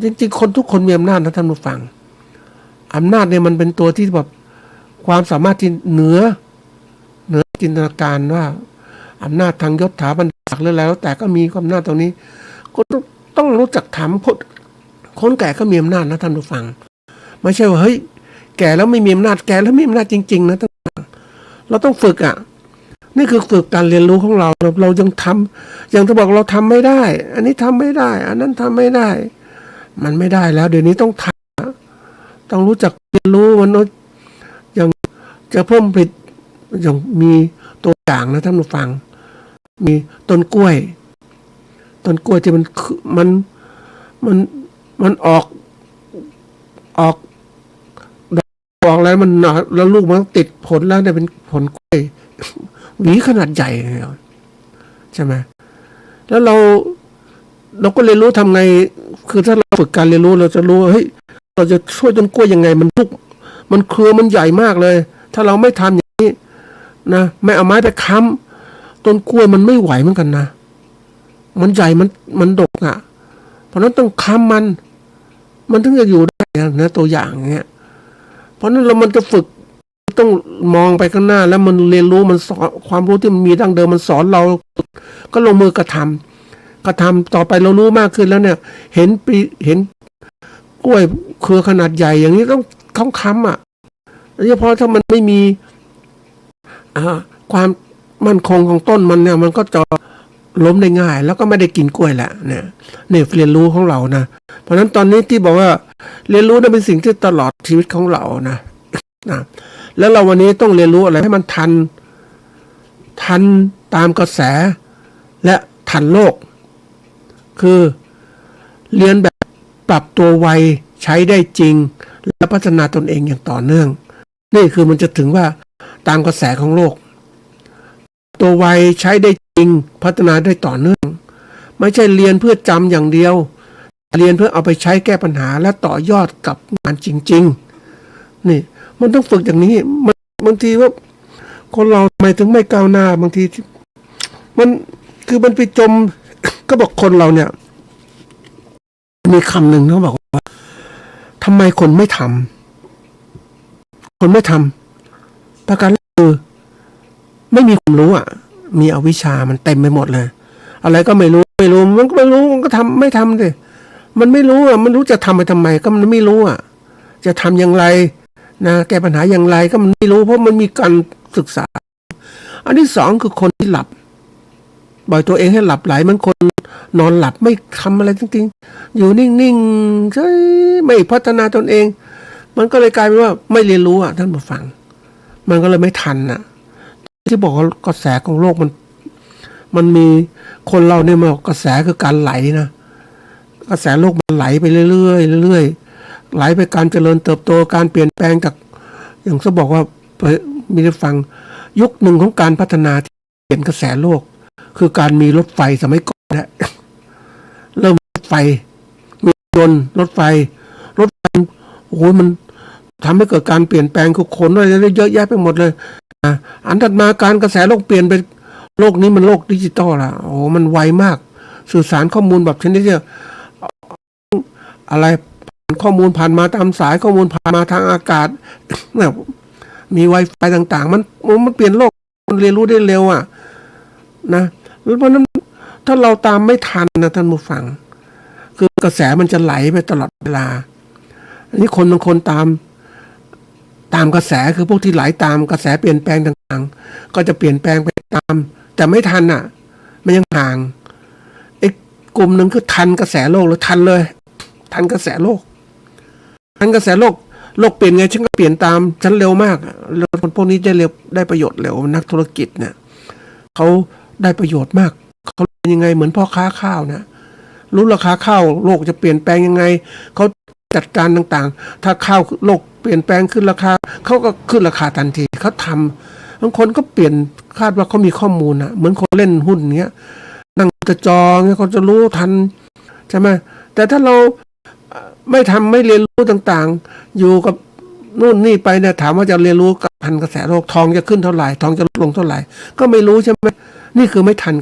จริงๆคนทุกคนมีอำนาจนะท่านผู้ฟังอำนาจเนี่ยมันเป็นตัวที่แบบความสามารถที่เหนือจินตนาการว่าอำนาจทางยศถาบรรดาศักดิ์หรือแล้วแต่ก็มีอำนาจตรงนี้ก็ต้องรู้จักทำคนแก่ก็มีอำนาจนะท่านผู้ฟังไม่ใช่ว่าเฮ้ยแก่แล้วไม่มีอำนาจแก่แล้วมีอำนาจจริงๆนะท่านผู้ฟังเราต้องฝึกนี่คือฝึกการเรียนรู้ของเรายังทำอย่างที่บอกเราทำไม่ได้อันนี้ทำไม่ได้อันนั้นทำไม่ได้มันไม่ได้แล้วเดี๋ยวนี้ต้องทำต้องรู้จักเรียนรู้มันอย่างจะเพิ่มผลิตอย่างมีตัวอย่างนะท่านผู้ฟังมีต้นกล้วยที่มันออกดอกแล้วมันแล้วลูกมันติดผลแล้วเนี่ยเป็นผลกล้วยหวีขนาดใหญ่ใช่ไหมแล้วเราก็เรียนรู้ทำไงคือถ้าเราฝึกการเรียนรู้เราจะรู้เฮ้ยเราจะช่วยต้นกล้วยยังไงมันเครือมันใหญ่มากเลยถ้าเราไม่ทำอย่างนี้นะไม่เอาไม้ไปค้ำต้นกล้วยมันไม่ไหวเหมือนกันนะมันใหญ่มันดกเพราะนั้นต้องค้ำมันถึงจะอยู่ได้นะตัวอย่างเงี้ยเพราะนั้นมันจะฝึกต้องมองไปข้างหน้าแล้วมันเรียนรู้มันสอนความรู้ที่มันมีดั้งเดิมมันสอนเราก็ลงมือกระทำต่อไปเรารู้มากขึ้นแล้วเนี่ยเห็นกล้วยเครือขนาดใหญ่อย่างนี้ต้องค้ำโดยเฉพาะถ้ามันไม่มีความมั่นคงของต้นมันเนี่ยมันก็จะล้มได้ง่ายแล้วก็ไม่ได้กินกล้วยแหละเนี่ยเรียนรู้ของเรานะเพราะฉะนั้นตอนนี้ที่บอกว่าเรียนรู้นั้นเป็นสิ่งที่ตลอดชีวิตของเรานะแล้วเราวันนี้ต้องเรียนรู้อะไรให้มันทันตามกระแสและทันโลกคือเรียนแบบปรับตัวไวใช้ได้จริงและพัฒนาตนเองอย่างต่อเนื่องนี่คือมันจะถึงว่าตามกระแสของโลกตัวไวใช้ได้จริงพัฒนาได้ต่อเนื่องไม่ใช่เรียนเพื่อจำอย่างเดียวเรียนเพื่อเอาไปใช้แก้ปัญหาและต่อยอดกับงานจริงๆนี่มันต้องฝึกอย่างนี้บางทีว่าคนเราทำไมถึงไม่ก้าวหน้าบางทีมันไปจม ก็บอกคนเราเนี่ยมีคำหนึ่งเขาบอกว่าท ทำไมคนไม่ทำประการแรกคือไม่มีความรู้มีอวิชชามันเต็มไปหมดเลย อะไรก็ไม่รู้มันก็ไม่รู้มันก็ไม่ทำสิมันไม่รู้มันรู้จะทำไปทำไมก็มันไม่รู้จะทำอย่างไรนะแก้ปัญหาอย่างไรก็มันไม่รู้เพราะมันมีการศึกษาอันที่สองคือคนที่หลับปล่อยตัวเองให้หลับไหลมันคนนอนหลับไม่ทำอะไรจริงๆอยู่นิ่งๆใช่ไม่พัฒนาตนเองมันก็เลยกลายเป็นว่าไม่เรียนรู้ท่านผู้ฟังมันก็เลยไม่ทันที่บอกว่ากระแสของโลกมันมีคนเราเนี่ยมันกระแสคือการไหลนะกระแสโลกมันไหลไปเรื่อยไหลไปการเจริญเติบโตการเปลี่ยนแปลงจากอย่างที่บอกว่ามีได้ฟังยุคหนึ่งของการพัฒนาที่เปลี่ยนกระแสโลกคือการมีรถไฟสมัยก่อนนะเริ่มรถไฟมียนต์รถไฟโอ้โหมันทำให้เกิดการเปลี่ยนแปลงคือคนอะไรเยอะแยะไปหมดเลยอันถัดมาการกระแสโลกเปลี่ยนไปโลกนี้มันโลกดิจิตอลละโอ้มันไวมากสื่อสารข้อมูลแบบชนิดที่อะไรข้อมูลผ่านมาตามสายข้อมูลผ่านมาทางอากาศเนี่ยมี Wi-Fi ต่างๆมันเปลี่ยนโลกมันเรียนรู้ได้เร็วนะเพราะนั้นถ้าเราตามไม่ทันนะท่านผู้ฟังคือกระแสมันจะไหลไปตลอดเวลาอันนี้คนบางคนตามกระแสคือพวกที่ไหลตามกระแสเปลี่ยนแปลงต่างๆก็จะเปลี่ยนแปลงไปตามแต่ไม่ทันมันยังห่างอีกกลุ่มหนึ่งคือทันกระแสโลกหรือทันเลยทันกระแสโลกโลกเปลี่ยนไงฉันก็เปลี่ยนตามฉันเร็วมากแล้วคนพวกนี้ได้ประโยชน์เร็วนักธุรกิจเนี่ยเขาได้ประโยชน์มากเขาเป็นยังไงเหมือนพ่อค้าข้าวนะรู้ราคาข้าวโลกจะเปลี่ยนแปลงยังไงเขาจัดการต่างๆถ้าข้าวโลกเปลี่ยนแปลงขึ้นราคาเขาก็ขึ้นราคาทันทีเขาทำบางคนก็เปลี่ยนคาดว่าเขามีข้อมูลเหมือนคนเล่นหุ้นเงี้ยนั่งจะจองเงี้ยเขาจะรู้ทันใช่ไหมแต่ถ้าเราไม่เรียนรู้ต่างๆอยู่กับนู่นนี่ไปเนี่ยถามว่าจะเรียนรู้กับทันกระแสโลกทองจะขึ้นเท่าไหร่ทองจะลดลงเท่าไหร่ก็ไม่รู้ใช่ไหมนี่คือไม่ทัน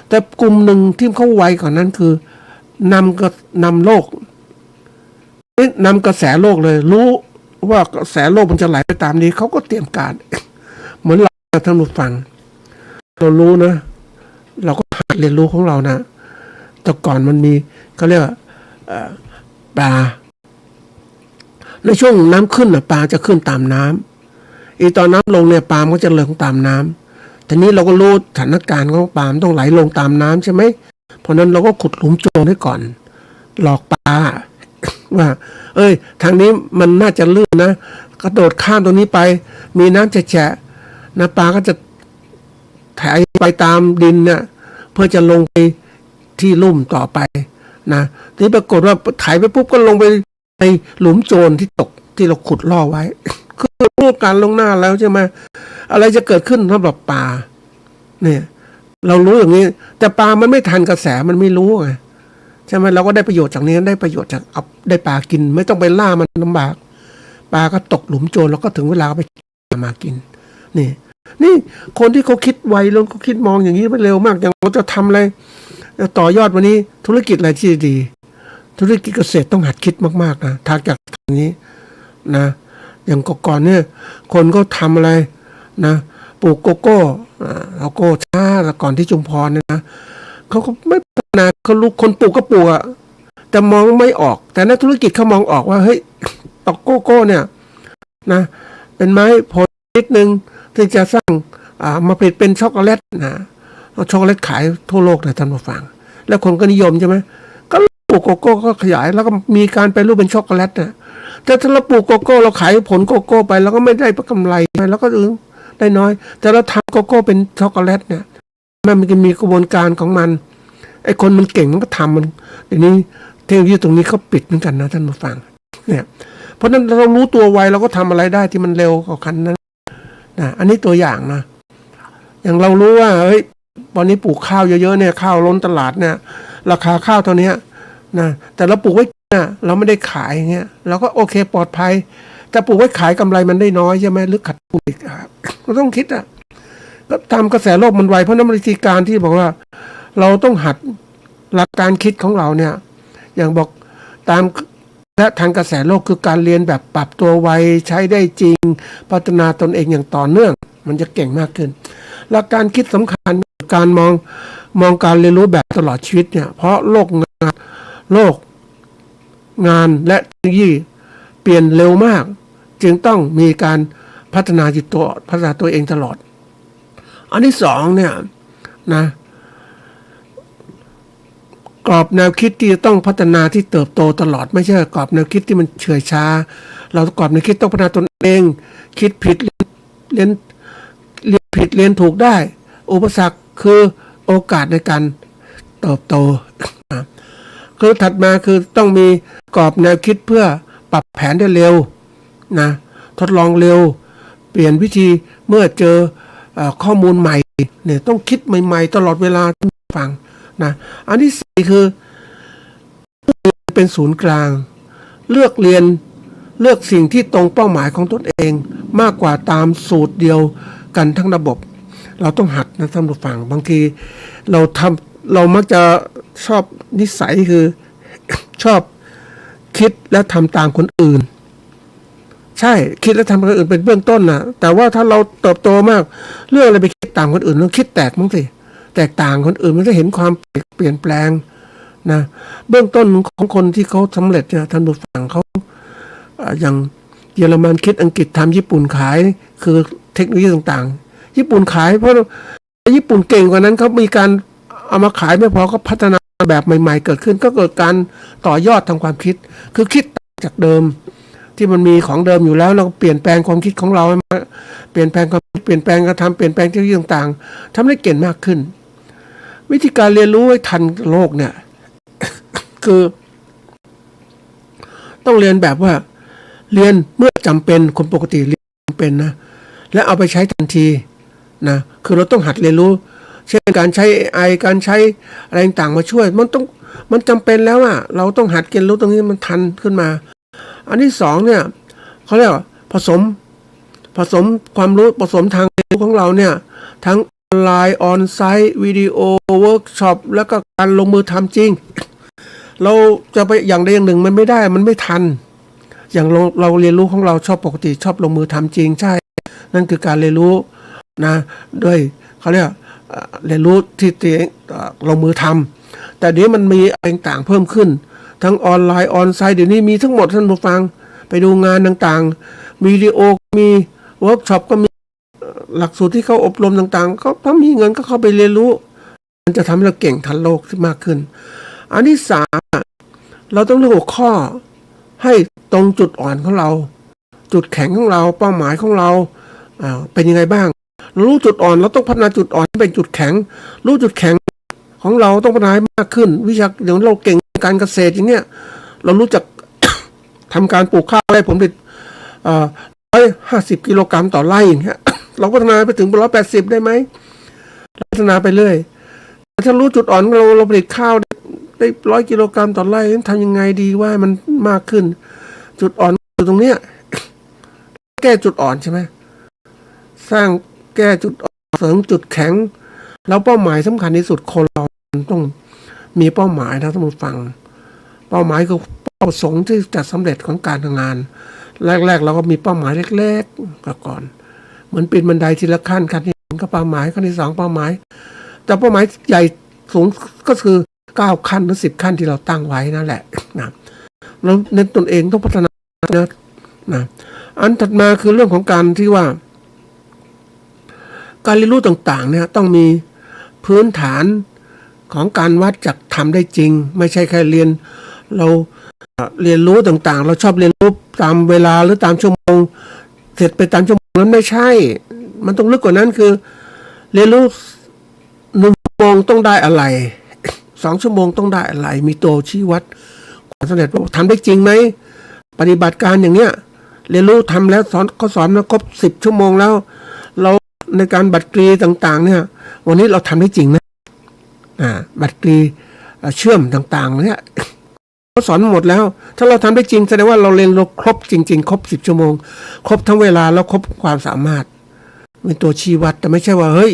แต่กลุ่มหนึ่งที่เขาไวกว่านั้นคือนำโลกนำกระแสโลกเลยรู้ว่ากระแสโลกมันจะไหลไปตามนี้เขาก็เตรียมการเหมือนเราท่านผู้ฟังเรารู้นะเราก็หัดเรียนรู้ของเรานะแต่ก่อนมันมีเขาเรียกว่าปลาในช่วงน้ำขึ้นปลาจะขึ้นตามน้ำตอนน้ำลงเนี่ยปลามันก็จะลงตามน้ำทีนี้เราก็รู้สถานการณ์ของปลามันต้องไหลลงตามน้ำใช่ไหมเพราะนั้นเราก็ขุดหลุมโจรไว้ก่อนหลอกปลาว่าทางนี้มันน่าจะลื่นนะกระโดดข้ามตรงนี้ไปมีน้ำแฉะนะปลาก็จะไถไปตามดินเนี่ยเพื่อจะลงไปที่ลุ่มต่อไปนะที่ปรากฏว่าไถไปปุ๊บก็ลงไปในหลุมโจรที่ตกที่เราขุดล่อไว้ คือรู้การลงหน้าแล้วใช่ไหมอะไรจะเกิดขึ้นสำหรับปลาเนี่ยเรารู้อย่างนี้แต่ปลามันไม่ทันกระแสมันไม่รู้ไงใช่ไหมเราก็ได้ประโยชน์จากนี้ได้ประโยชน์จากเอาได้ปลากินไม่ต้องไปล่ามันลำบากปลาก็ตกหลุมโจรแล้วก็ถึงเวลาไปมากินนี่คนที่เขาคิดไวแล้วเขาคิดมองอย่างนี้ไปเร็วมากอย่างเราจะทำอะไรต่อยอดวันนี้ธุรกิจอะไรที่ดีธุรกิจเกษตรต้องหัดคิดมากๆนะทางจากทางนี้นะอย่างก่อนเนี่ยคนก็ทำอะไรนะปลูกโกโก้โกโก้ช้าก่อนที่ชุมพรเนี่ยนะเขาก็ไม่พัฒนาเขาลูกคนปลูกก็ปลูกแต่มองไม่ออกแต่นักธุรกิจเขามองออกว่าเฮ้ยตอกโกโก้เนี่ยนะเป็นไม้ผลนิดนึงที่จะสร้างมาผลิตเป็นช็อกโกแลตนะช็อกโกแลตขายทั่วโลกเลยท่านผู้ฟังแล้วคนก็นิยมใช่ไหมก็ปลูกโกโก้ก็ขยายแล้วก็มีการไปรูปเป็นช็อกโกแลตนะแต่ถ้าเราปลูกโกโก้เราขายผลโกโก้ไปเราก็ไม่ได้กำไรแล้วก็ได้น้อยแต่เราทำโกโก้เป็นช็อกโกแลตเนี่ยมันจะมีกระบวนการของมันไอ้คนมันเก่งมันก็ทำมันเดี๋ยวนี้เทคโนโลยีตรงนี้เขาปิดเหมือนกันนะท่านผู้ฟังเนี่ยเพราะนั้นเรารู้ตัวไวเราก็ทำอะไรได้ที่มันเร็วกว่าคันนั้นนะอันนี้ตัวอย่างนะอย่างเรารู้ว่าเฮ้ยวันนี้ปลูกข้าวเยอะๆเนี่ยข้าวล้นตลาดเนี่ยราคาข้าวเท่านี้นะแต่เราปลูกไว้นะเราไม่ได้ขายอย่างเงี้ยเราก็โอเคปลอดภัยแต่ปลูกไว้ขายกำไรมันได้น้อยใช่ไหมหรือขาดทุนอีกเราต้องคิดก็ทำกระแสโลกมันไวเพราะนั้นวิธีการที่บอกว่าเราต้องหัดหลักการคิดของเราเนี่ยอย่างบอกตาม และทันกระแสโลกคือการเรียนแบบปรับตัวไวใช้ได้จริงพัฒนาตนเองอย่างต่อเนื่องมันจะเก่งมากขึ้นหลักการคิดสำคัญการมองการเรียนรู้แบบตลอดชีวิตเนี่ยเพราะโลกงานและเทคโนโลยีเปลี่ยนเร็วมากจึงต้องมีการพัฒนาตัวเองตลอดอันที่สองเนี่ยนะกรอบแนวคิดที่จะต้องพัฒนาที่เติบโตตลอดไม่ใช่กรอบแนวคิดที่มันเฉื่อยช้าเรากรอบแนวคิดต้องพัฒนาตนเองคิดผิดเรียนผิดเรียนถูกได้อุปสรรคคือโอกาสในการเติบโตคือถัดมาคือต้องมีกรอบแนวคิดเพื่อปรับแผนได้เร็วนะทดลองเร็วเปลี่ยนวิธีเมื่อเจอข้อมูลใหม่เนี่ยต้องคิดใหม่ๆตลอดเวลาฟังนะอันที่สี่คือเป็นศูนย์กลางเลือกสิ่งที่ตรงเป้าหมายของตนเองมากกว่าตามสูตรเดียวกันทั้งระบบเราต้องหัดนะท่านผู้ฟังบางทีเรามักจะชอบนิสัยคือ ชอบคิดและทำตามคนอื่นใช่คิดและทำคนอื่นเป็นเบื้องต้นนะแต่ว่าถ้าเราเติบโตมากเรื่องอะไรไปคิดตามคนอื่นเราคิดแตกมั้งสิแตกต่างคนอื่นมันจะเห็นความเปลี่ยนแปลงนะเบื้องต้นของคนที่เขาสำเร็จเนี่ยท่านผู้ฟังเขาอย่างเยอรมันคิดอังกฤษทำญี่ปุ่นขายคือเทคโนโลยีต่างๆญี่ปุ่นขายเพราะญี่ปุ่นเก่งกว่านั้นเขามีการเอามาขายไม่พอก็พัฒนาแบบใหม่ๆเกิดขึ้นก็เกิดการต่อยอดทางความคิดคือคิดจากเดิมที่มันมีของเดิมอยู่แล้วเราเปลี่ยนแปลงความคิดของเราให้มาเปลี่ยนแปลงความคิดเปลี่ยนแปลงการทำเปลี่ยนแปลงเทคโนโลยีต่างๆทำให้เก่งมากขึ้นวิธีการเรียนรู้ให้ทันโลกเนี่ย คือต้องเรียนแบบว่าเรียนเมื่อจำเป็นคนปกติเรียนจำเป็นนะและเอาไปใช้ทันทีนะคือเราต้องหัดเรียนรู้เช่นการใช้ AI การใช้อะไรต่างๆมาช่วยมันจำเป็นแล้วอ่ะเราต้องหัดเรียนรู้ตรงนี้มันทันขึ้นมาอันที่สองเนี่ยเขาเรียกว่าผสมความรู้ผสมทางเรียนรู้ของเราเนี่ยทั้งออนไลน์ออนไซต์วิดีโอเวิร์กช็อปแล้วก็การลงมือทำจริงเราจะไปอย่างใดอย่างหนึ่งมันไม่ได้มันไม่ทันอย่างเราเรียนรู้ของเราชอบปกติชอบลงมือทำจริงใช่นั่นคือการเรียนรู้นะด้วยเขาเรียกเรียนรู้ที่ลงมือทำแต่เดี๋ยวมันมีอะไรต่างๆเพิ่มขึ้นทั้งออนไลน์ออนไซต์เดี๋ยวนี้มีทั้งหมดท่านผู้ฟังไปดูงานต่างๆวิดีโอมีเวิร์กช็อปก็มีหลักสูตรที่เขาอบรมต่างๆเขาถ้ามีเงินก็เข้าไปเรียนรู้มันจะทำให้เราเก่งทันโลกมากขึ้นอันที่สามเราต้องเลือกหัวข้อให้ตรงจุดอ่อนของเราจุดแข็งของเราเป้าหมายของเราเป็นยังไงบ้างรู้จุดอ่อนเราต้องพัฒนาจุดอ่อนให้เป็นจุดแข็งรู้จุดแข็งของเราต้องพัฒนามากขึ้นวิชาอย่างเราเก่งการเกษตรอย่างเนี้ยเรารู้จัก ทำการปลูกข้าวได้ผลผลิต150 กิโลกรัมต่อไร่อย่างเงี้ย เราพัฒนาไปถึง180ได้ไหมพัฒนาไปเรื่อยถ้ารู้จุดอ่อนเราผลิตข้าวได้100 กิโลกรัมต่อไร่ทำยังไงดีว่ามันมากขึ้นจุดอ่อนอยู่ตรงเนี้ยแก้จุดอ่อนใช่ไหมสร้างแก้จุดอ่อนเสริมจุดแข็งแล้วเป้าหมายสำคัญที่สุดคนเราต้องมีเป้าหมายนะท่านผู้ฟังเป้าหมายคือเป้าประสงค์ที่จะสำเร็จของการทำงานแรกๆเราก็มีเป้าหมายเล็กๆก่อนเหมือนปีนบันไดทีละขั้นขั้นที่หนึ่งก็เป้าหมายขั้นที่สองเป้าหมายแต่เป้าหมายใหญ่สูงก็คือ9 ขั้นหรือ10 ขั้นที่เราตั้งไว้นั่นแหละนะแล้วเน้นตนเองต้องพัฒนานะอันถัดมาคือเรื่องของการที่ว่าการเรียนรู้ต่างๆเนี่ยต้องมีพื้นฐานของการวัดจากทำได้จริงไม่ใช่แค่เรียนเราเรียนรู้ต่างๆเราชอบเรียนรู้ตามเวลาหรือตามชั่วโมงเสร็จไปตามชั่วโมงนั้นไม่ใช่มันต้องลึกกว่านั้นคือเรียนรู้1 ชั่วโมงต้องได้อะไร2 ชั่วโมงต้องได้อะไรมีตัวชี้วัดความสำเร็จว่าทำได้จริงไหมปฏิบัติการอย่างเนี้ยเรียนรู้ทำแล้วสอนมาครบ10 ชั่วโมงแล้วเราในการบัตรกรีต่างๆเนี่ยวันนี้เราทำได้จริงนะบัตรกรีเชื่อมต่างๆเนี่ยเขาสอนหมดแล้วถ้าเราทำได้จริงแสดงว่าเราเรียนครบจริงๆครบ10 ชั่วโมงครบทั้งเวลาแล้วครบความสามารถเป็นตัวชี้วัดแต่ไม่ใช่ว่าเฮ้ย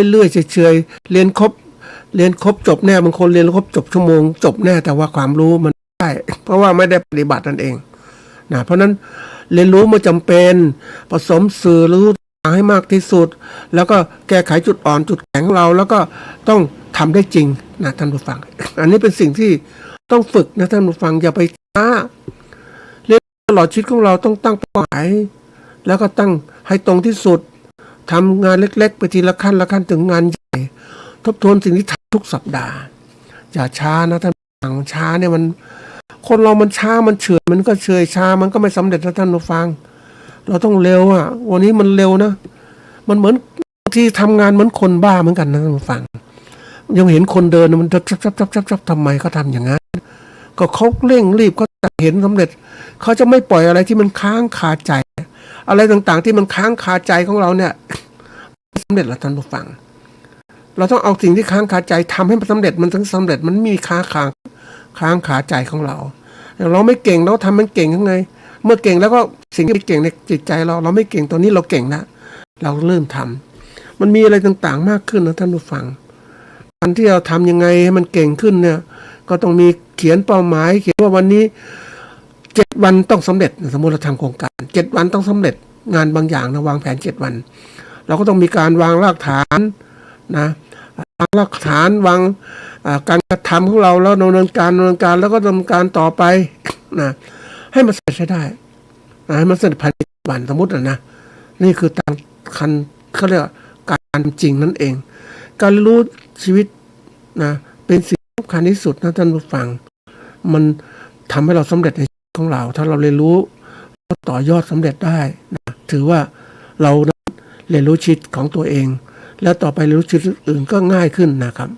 เรื่อยๆเฉยๆเรียนครบจบแน่บางคนเรียนครบจบชั่วโมงจบแน่แต่ว่าความรู้มันได้ เพราะว่าไม่ได้ปฏิบัตินั่นเองนะเพราะนั้นเรียนรู้มันจำเป็นผสมสื่อรู้ให้มากที่สุดแล้วก็แก้ไขจุดอ่อนจุดแข็งเราแล้วก็ต้องทำได้จริงนะท่านผู้ฟัง อันนี้เป็นสิ่งที่ต้องฝึกนะท่านผู้ฟังอย่าไปช้าเรียนตลอดชีวิตของเราต้องตั้งเป้าหมายแล้วก็ตั้งให้ตรงที่สุดทำงานเล็กๆไปทีละขั้นละขั้นถึงงานใหญ่ทบทวนสิ่งที่ทำทุกสัปดาห์อย่าช้านะท่านผู้ฟังช้าเนี่ยมันคนเรามันช้ามันเฉื่อยมันก็เฉื่อยช้ามันก็ไม่สำเร็จนะท่านผู้ฟังเราต้องเร็วอ่ะวันนี้มันเร็วนะมันเหมือนที่ทำงานเหมือนคนบ้าเหมือนกันนะท่านผู้ฟังยังเห็นคนเดินมันจับทำไมเขาทำอย่างนั้นก็เขาเร่งรีบเขาเห็นสำเร็จเขาจะไม่ปล่อยอะไรที่มันค้างคาใจอะไรต่างๆที่มันค้างคาใจของเราเนี่ยสำเร็จแล้วท่านผู้ฟังเราต้องเอาสิ่งที่ค้างคาใจทำให้มันสำเร็จมันถึงสำเร็จมันมีค้างคาใจของเราเราไม่เก่งเราทำมันเก่งยังไงเมื่อเก่งแล้วก็สิ่งที่เก่งในจิตใจเราไม่เก่งตอนนี้เราเก่งนะเราเริ่มทำมันมีอะไรต่างๆมากขึ้นนะท่านผู้ฟังการที่เราทำยังไงให้มันเก่งขึ้นเนี่ยก็ต้องมีเขียนเป้าหมายเขียนว่าวันนี้7 วันต้องสำเร็จสมมติเราทำโครงการ7 วันต้องสำเร็จงานบางอย่างนะวางแผน7 วันเราก็ต้องมีการวางรากฐานนะวางรากฐานวางการกระทำของเราแล้วดำเนินการแล้วก็ดำเนินการต่อไปนะให้มันเสร็จได้นะให้มันเสร็จภายในวันสมมตินะนี่คือตามคันเขาเรียกการจริงนั่นเองการรู้ชีวิตนะเป็นสิ่งสำคัญที่สุดนะท่านผู้ฟังมันทำให้เราสำเร็จในชีวิตของเราถ้าเราเรียนรู้ต่อยอดสำเร็จได้นะถือว่าเราเรียนรู้ชีวิตของตัวเองแล้วต่อไปเรียนรู้ชีวิตอื่นก็ง่ายขึ้นนะครับ